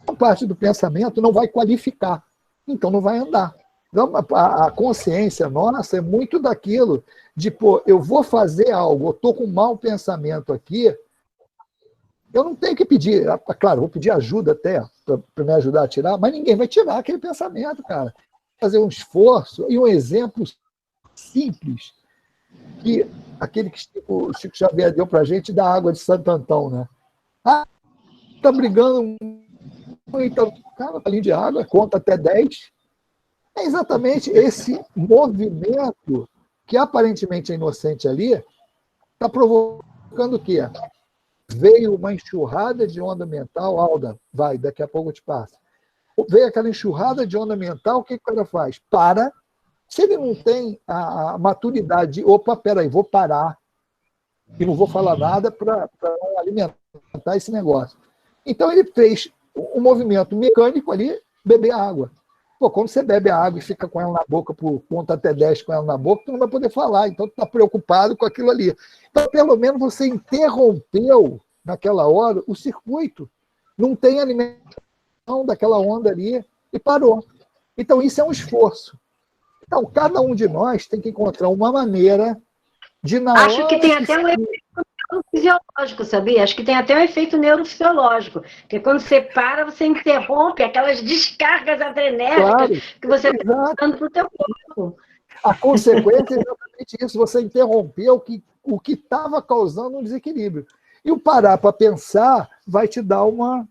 não parte do pensamento, não vai qualificar. Então, não vai andar. Então, a consciência nossa é muito daquilo de, pô, eu vou fazer algo, eu estou com um mau pensamento aqui, eu não tenho que pedir, claro, vou pedir ajuda até para me ajudar a tirar, mas ninguém vai tirar aquele pensamento, cara. Fazer um esforço e um exemplo simples, que aquele que o Chico Xavier deu para a gente da água de Santo Antão, né? Ah, tá brigando, então, cara, um galinho de água, conta até 10. É exatamente esse movimento que aparentemente é inocente ali, está provocando o quê? Veio uma enxurrada de onda mental, Alda, vai, daqui a pouco eu te passo. Veio aquela enxurrada de onda mental, o que o cara faz? Para. Se ele não tem a maturidade de, opa, peraí, vou parar e não vou falar nada para não alimentar esse negócio. Então ele fez um movimento mecânico ali, beber água. Pô, quando você bebe a água e fica com ela na boca, por conta até 10 com ela na boca, tu não vai poder falar, então tu está preocupado com aquilo ali. Então, pelo menos você interrompeu, naquela hora, o circuito. Não tem alimentação daquela onda ali e parou. Então, isso é um esforço. Então, cada um de nós tem que encontrar uma maneira de... Acho que tem até um efeito neurofisiológico, sabia? Acho que tem até um efeito neurofisiológico. Porque quando você para, você interrompe aquelas descargas adrenérgicas que você está dando para o teu corpo. A consequência é exatamente isso. Você interrompeu o que estava causando um desequilíbrio. E o parar para pensar vai te dar uma...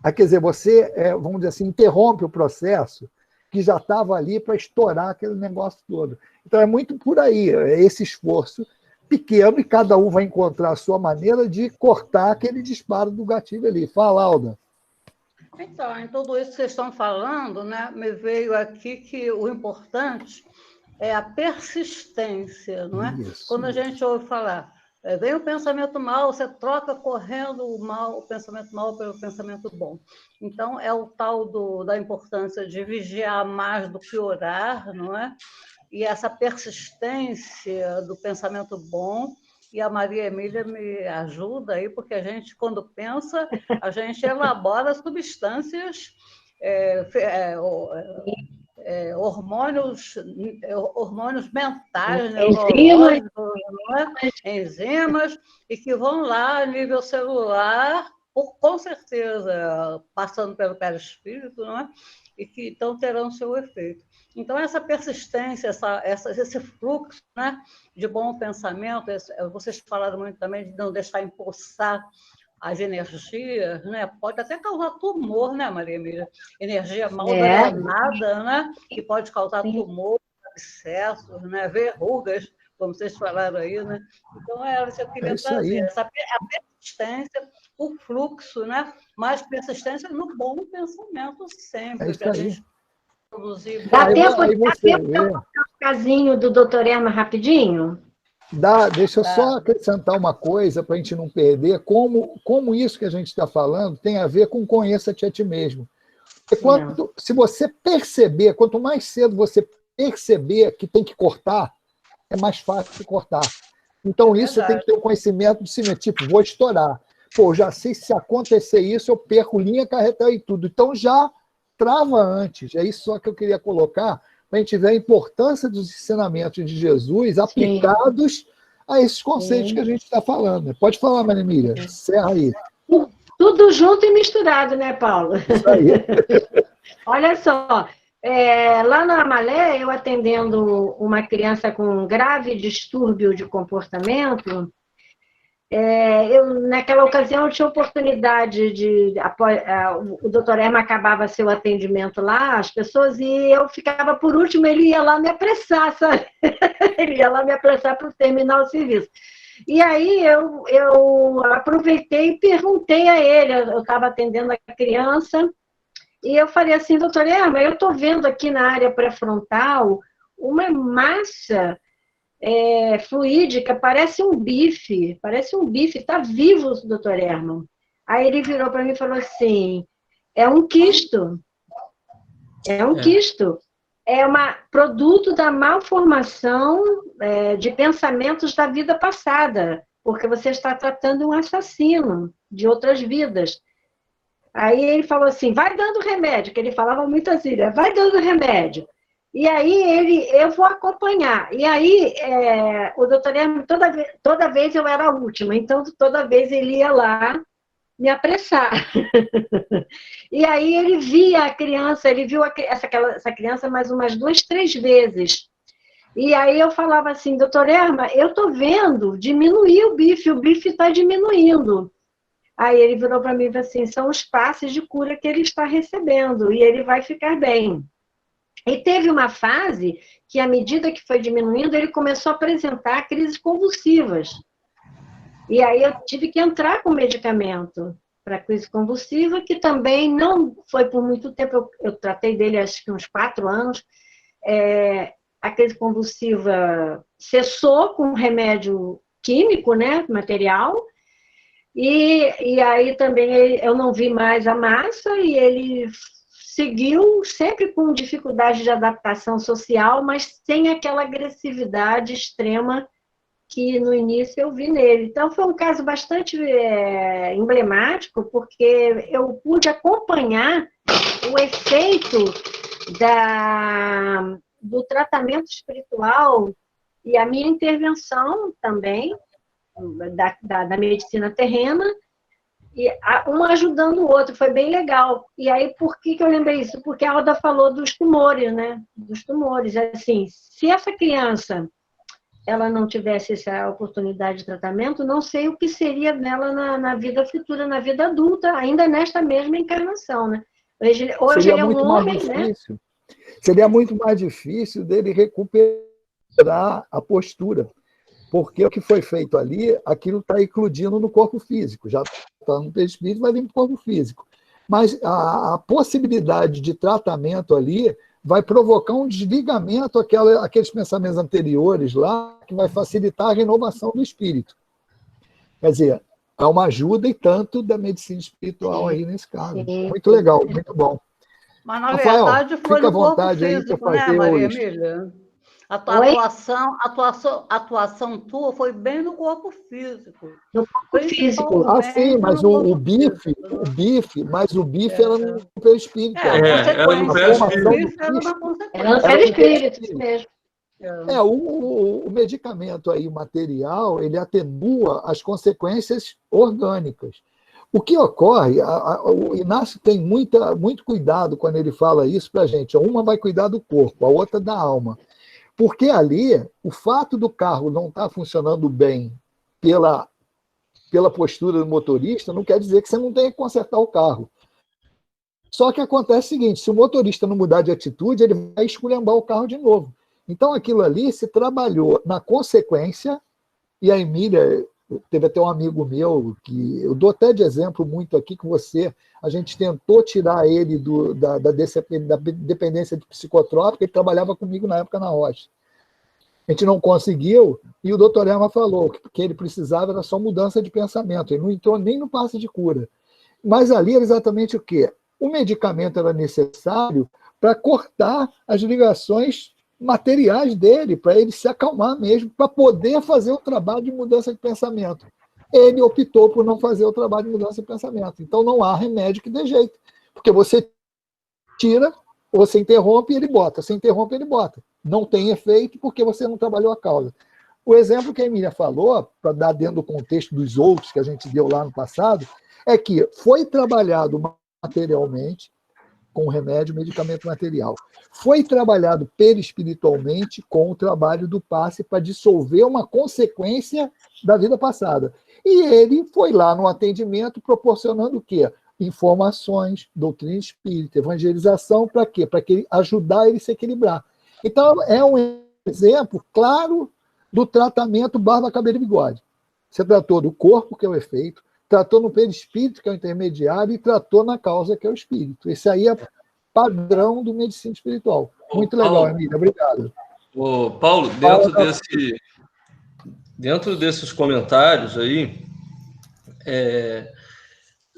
Quer dizer, você, vamos dizer assim, interrompe o processo que já estava ali para estourar aquele negócio todo. Então, é muito por aí, esse esforço pequeno, e cada um vai encontrar a sua maneira de cortar aquele disparo do gatilho ali. Fala, Alda. Então, em tudo isso que vocês estão falando, né, me veio aqui que o importante é a persistência, não é? Isso. Quando a gente ouve falar, vem o pensamento mal, você troca correndo o pensamento mal pelo pensamento bom. Então, é o tal da importância de vigiar mais do que orar, não é? E essa persistência do pensamento bom, e a Maria Emília me ajuda aí, porque a gente, quando pensa, a gente elabora substâncias, hormônios mentais, neurológicos, não é? Enzimas, e que vão lá a nível celular, com certeza, passando pelo perispírito, não é? E que então terão seu efeito. Então, essa persistência, esse fluxo, né, de bom pensamento, vocês falaram muito também de não deixar impulsar as energias, né? Pode até causar tumor, né, Maria Emília? Energia mal drenada, né? Que pode causar tumor, abscessos, né? Verrugas, como vocês falaram aí, né? Então, era isso que eu queria trazer. A persistência, o fluxo, né? Mas persistência no bom pensamento sempre. É isso aí. Dá tempo de um casinho do Dr. Erma rapidinho? Deixa eu só acrescentar uma coisa para a gente não perder, como isso que a gente está falando tem a ver com conheça-te a ti mesmo. Se você perceber, quanto mais cedo você perceber que tem que cortar, é mais fácil de cortar. Então, isso você tem que ter um conhecimento de si mesmo, tipo, vou estourar. Pô, já sei se acontecer isso, eu perco linha, carretel e tudo. Então, já trava antes. É isso só que eu queria colocar, para a gente ver a importância dos ensinamentos de Jesus aplicados a esses conceitos que a gente está falando. Pode falar, Maria Emília. Encerra aí. Tudo junto e misturado, né, Paulo? Isso aí. Olha só, lá na Amalé, eu atendendo uma criança com grave distúrbio de comportamento, naquela ocasião, eu tinha oportunidade o doutor Erma acabava seu atendimento lá, as pessoas, e eu ficava por último, ele ia lá me apressar, sabe? Ele ia lá me apressar para terminar o serviço. E aí eu aproveitei e perguntei a ele, eu estava atendendo a criança, e eu falei assim, doutor Erma, eu estou vendo aqui na área pré-frontal uma massa fluídica, parece um bife, está vivo, doutor Herman. Aí ele virou para mim e falou assim, é um quisto, quisto, é um produto da malformação de pensamentos da vida passada, porque você está tratando um assassino de outras vidas. Aí ele falou assim, vai dando remédio, que ele falava muito assim, vai dando remédio. E aí eu vou acompanhar. E aí o doutor Herman, toda vez eu era a última, então toda vez ele ia lá me apressar. E aí ele via a criança, ele viu essa criança mais umas 2, 3 vezes. E aí eu falava assim, doutor Herman, eu estou vendo diminuir o bife está diminuindo. Aí ele virou para mim e falou assim, são os passes de cura que ele está recebendo, e ele vai ficar bem. E teve uma fase que, à medida que foi diminuindo, ele começou a apresentar crises convulsivas. E aí eu tive que entrar com medicamento para crise convulsiva, que também não foi por muito tempo, eu tratei dele acho que uns 4 anos. A crise convulsiva cessou com remédio químico, né, material, e aí também eu não vi mais a massa, e ele seguiu sempre com dificuldade de adaptação social, mas sem aquela agressividade extrema que no início eu vi nele. Então, foi um caso bastante emblemático, porque eu pude acompanhar o efeito do tratamento espiritual e a minha intervenção também, da medicina terrena, e um ajudando o outro, foi bem legal. E aí, por que eu lembrei isso? Porque a Alda falou dos tumores, né? Dos tumores. Assim, se essa criança ela não tivesse essa oportunidade de tratamento, não sei o que seria dela na vida futura, na vida adulta, ainda nesta mesma encarnação, né? Hoje ele é um homem, né? Seria muito mais difícil dele recuperar a postura. Porque o que foi feito ali, aquilo está eclodindo no corpo físico. Já está no perispírito, vai vir para o corpo físico. mas a possibilidade de tratamento ali vai provocar um desligamento aqueles pensamentos anteriores lá, que vai facilitar a renovação do espírito. Quer dizer, é uma ajuda e tanto da medicina espiritual aí nesse caso. Muito legal, muito bom. Mas, na Rafael, verdade, foi fica à no corpo vontade aí físico, para né, fazer Maria os... Emília? A tua atuação tua foi bem no corpo físico. No corpo físico. Ah, sim, mas o bife era no perispírito. Era no perispírito. Era no perispírito mesmo. O medicamento aí, material, ele atenua as consequências orgânicas. O que ocorre, o Inácio tem muito cuidado quando ele fala isso para a gente. Uma vai cuidar do corpo, a outra da alma. Porque ali, o fato do carro não estar funcionando bem pela postura do motorista, não quer dizer que você não tenha que consertar o carro. Só que acontece o seguinte, se o motorista não mudar de atitude, ele vai esculhambar o carro de novo. Então, aquilo ali se trabalhou na consequência, e a Emília, teve até um amigo meu, que eu dou até de exemplo muito aqui com você, a gente tentou tirar ele da dependência de psicotrópica, ele trabalhava comigo na época na Rocha. A gente não conseguiu, e o doutor Erma falou que ele precisava era só mudança de pensamento, ele não entrou nem no passe de cura. Mas ali era exatamente o quê? O medicamento era necessário para cortar as ligações materiais dele, para ele se acalmar mesmo, para poder fazer o trabalho de mudança de pensamento. Ele optou por não fazer o trabalho de mudança de pensamento. Então não há remédio que dê jeito, porque você tira, você interrompe e ele bota, você interrompe e ele bota. Não tem efeito porque você não trabalhou a causa. O exemplo que a Emília falou, para dar dentro do contexto dos outros que a gente deu lá no passado, é que foi trabalhado materialmente, com o remédio, medicamento material. Foi trabalhado perispiritualmente com o trabalho do passe para dissolver uma consequência da vida passada. E ele foi lá no atendimento proporcionando o quê? Informações, doutrina espírita, evangelização, para quê? Para ajudar ele a se equilibrar. Então, é um exemplo claro do tratamento barba, cabelo e bigode. Você tratou do corpo, que é o efeito, tratou no perispírito, que é o intermediário, e tratou na causa, que é o espírito. Esse aí é padrão do medicina espiritual. Muito legal, Emília. Obrigado. Paulo, dentro desses comentários aí,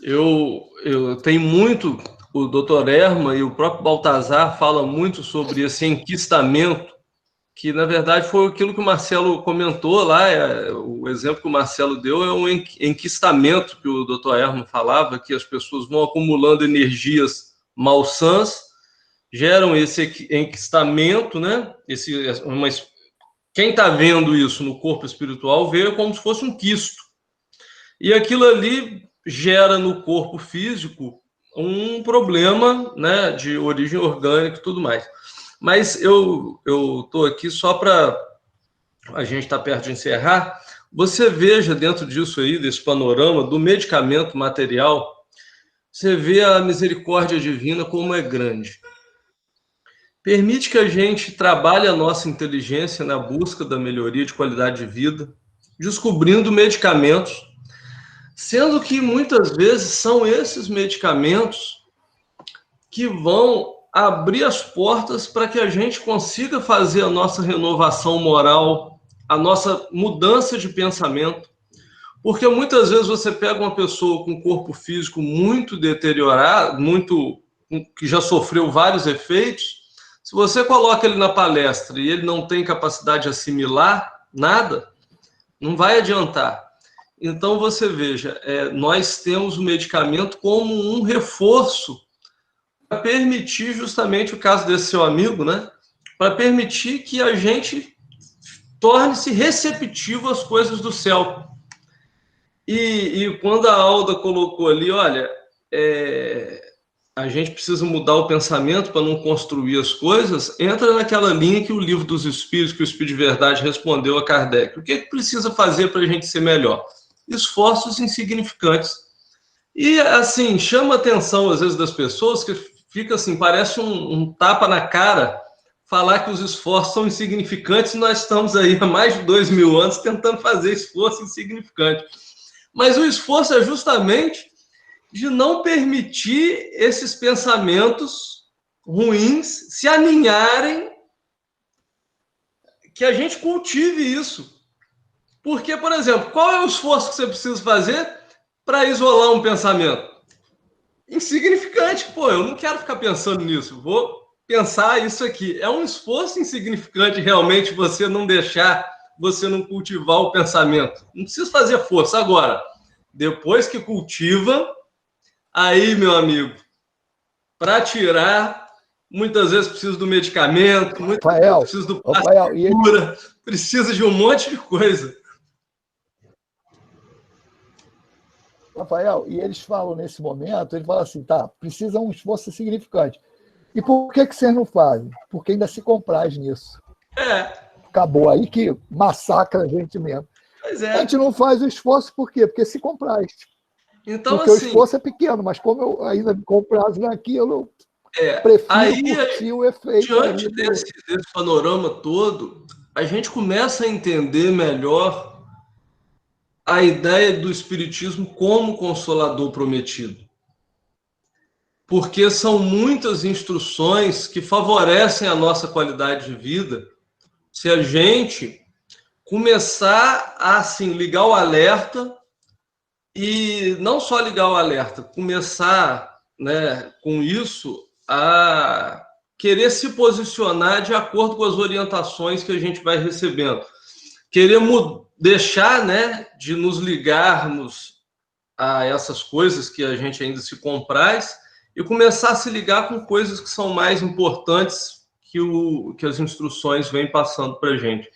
eu tenho muito... O doutor Erma e o próprio Baltazar falam muito sobre esse enquistamento, que, na verdade, foi aquilo que o Marcelo comentou lá, o exemplo que o Marcelo deu é um enquistamento que o doutor Erma falava, que as pessoas vão acumulando energias malsãs, geram esse enquistamento, né? Quem está vendo isso no corpo espiritual vê como se fosse um quisto. E aquilo ali gera no corpo físico um problema, né, de origem orgânica e tudo mais. Mas eu estou aqui só para a gente estar perto de encerrar. Você veja dentro disso aí, desse panorama do medicamento material, você vê a misericórdia divina como é grande. Permite que a gente trabalhe a nossa inteligência na busca da melhoria de qualidade de vida, descobrindo medicamentos, sendo que muitas vezes são esses medicamentos que vão abrir as portas para que a gente consiga fazer a nossa renovação moral, a nossa mudança de pensamento. Porque muitas vezes você pega uma pessoa com um corpo físico muito deteriorado, que já sofreu vários efeitos, se você coloca ele na palestra e ele não tem capacidade de assimilar nada, não vai adiantar. Então, você veja, nós temos o medicamento como um reforço para permitir, justamente o caso desse seu amigo, né? Para permitir que a gente torne-se receptivo às coisas do céu. E quando a Alda colocou ali, olha, a gente precisa mudar o pensamento para não construir as coisas, entra naquela linha que o Livro dos Espíritos, que o Espírito de Verdade respondeu a Kardec. O que precisa fazer para a gente ser melhor? Esforços insignificantes. E, assim, chama a atenção, às vezes, das pessoas, que fica assim, parece um tapa na cara falar que os esforços são insignificantes e nós estamos aí há mais de 2000 anos tentando fazer esforço insignificante. Mas o esforço é justamente de não permitir esses pensamentos ruins se aninharem, que a gente cultive isso. Porque, por exemplo, qual é o esforço que você precisa fazer para isolar um pensamento? Insignificante. Pô, eu não quero ficar pensando nisso. Vou pensar isso aqui. É um esforço insignificante realmente você não deixar, você não cultivar o pensamento. Não precisa fazer força. Agora, depois que cultiva, aí, meu amigo, para tirar, muitas vezes precisa do medicamento, muitas vezes precisa do passe de cura, precisa de um monte de coisa. Rafael, e eles falam nesse momento, ele fala assim, tá, precisa um esforço significante. E por que vocês não fazem? Porque ainda se compraz nisso. Acabou aí que massacra a gente mesmo. Pois é. A gente não faz o esforço por quê? Porque se compraz. Então, porque assim, o esforço é pequeno, mas como eu ainda me comprazo naquilo, prefiro curtir o efeito. Diante desse panorama todo, a gente começa a entender melhor a ideia do Espiritismo como consolador prometido. Porque são muitas instruções que favorecem a nossa qualidade de vida se a gente começar a assim, ligar o alerta e não só ligar o alerta, começar, né, com isso a querer se posicionar de acordo com as orientações que a gente vai recebendo. Querer deixar, né, de nos ligarmos a essas coisas que a gente ainda se compraz e começar a se ligar com coisas que são mais importantes que as instruções vêm passando para a gente.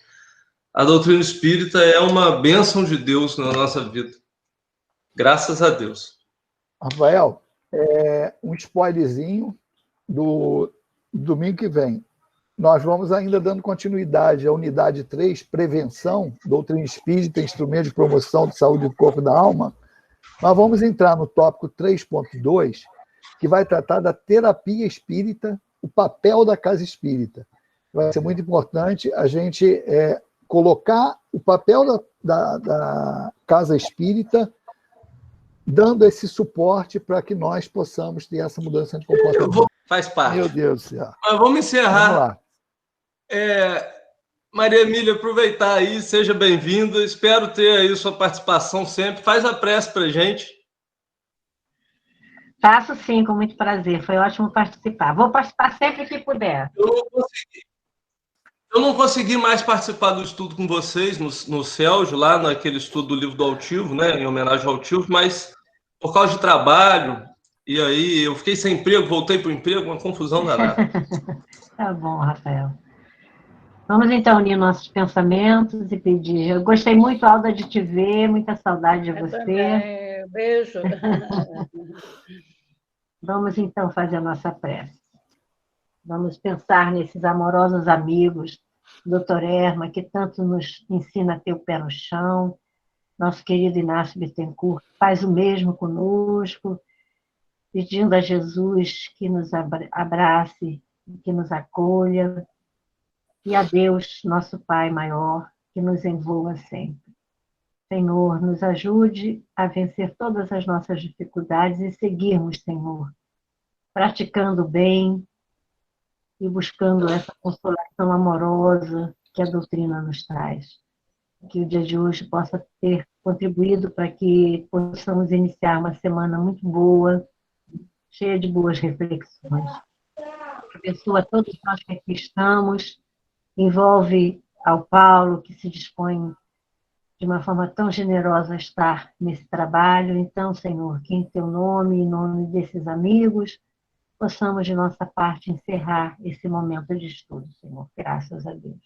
A doutrina espírita é uma bênção de Deus na nossa vida. Graças a Deus. Rafael, um spoilerzinho do domingo que vem. Nós vamos ainda dando continuidade à unidade 3, prevenção, doutrina espírita, instrumento de promoção de saúde do corpo e da alma. Nós vamos entrar no tópico 3.2, que vai tratar da terapia espírita, o papel da casa espírita. Vai ser muito importante a gente colocar o papel da casa espírita, dando esse suporte para que nós possamos ter essa mudança de comportamento. Faz parte. Meu Deus do céu. Mas vamos encerrar. Vamos lá. Maria Emília, aproveitar aí, seja bem-vinda. Espero ter aí sua participação sempre. Faz a prece para a gente. Faço sim, com muito prazer. Foi ótimo participar. Vou participar sempre que puder. Eu não consegui mais participar do estudo com vocês no CELJ, lá naquele estudo do livro do Altivo, né, em homenagem ao Altivo, mas por causa de trabalho, e aí eu fiquei sem emprego, voltei para o emprego, uma confusão danada. Tá bom, Rafael. Vamos então unir nossos pensamentos e pedir. Eu gostei muito, Alda, de te ver, muita saudade de você. Também. Beijo. Vamos então fazer a nossa prece. Vamos pensar nesses amorosos amigos, Dr. Erma, que tanto nos ensina a ter o pé no chão, nosso querido Inácio Bittencourt, faz o mesmo conosco, pedindo a Jesus que nos abrace, que nos acolha, e a Deus, nosso Pai maior, que nos envolva sempre. Senhor, nos ajude a vencer todas as nossas dificuldades e seguirmos, Senhor, praticando o bem e buscando essa consolação amorosa que a doutrina nos traz. Que o dia de hoje possa ter contribuído para que possamos iniciar uma semana muito boa, cheia de boas reflexões. Abençoa todos nós que aqui estamos, envolve ao Paulo, que se dispõe de uma forma tão generosa a estar nesse trabalho. Então, Senhor, que em teu nome, em nome desses amigos, possamos, de nossa parte, encerrar esse momento de estudo, Senhor. Graças a Deus.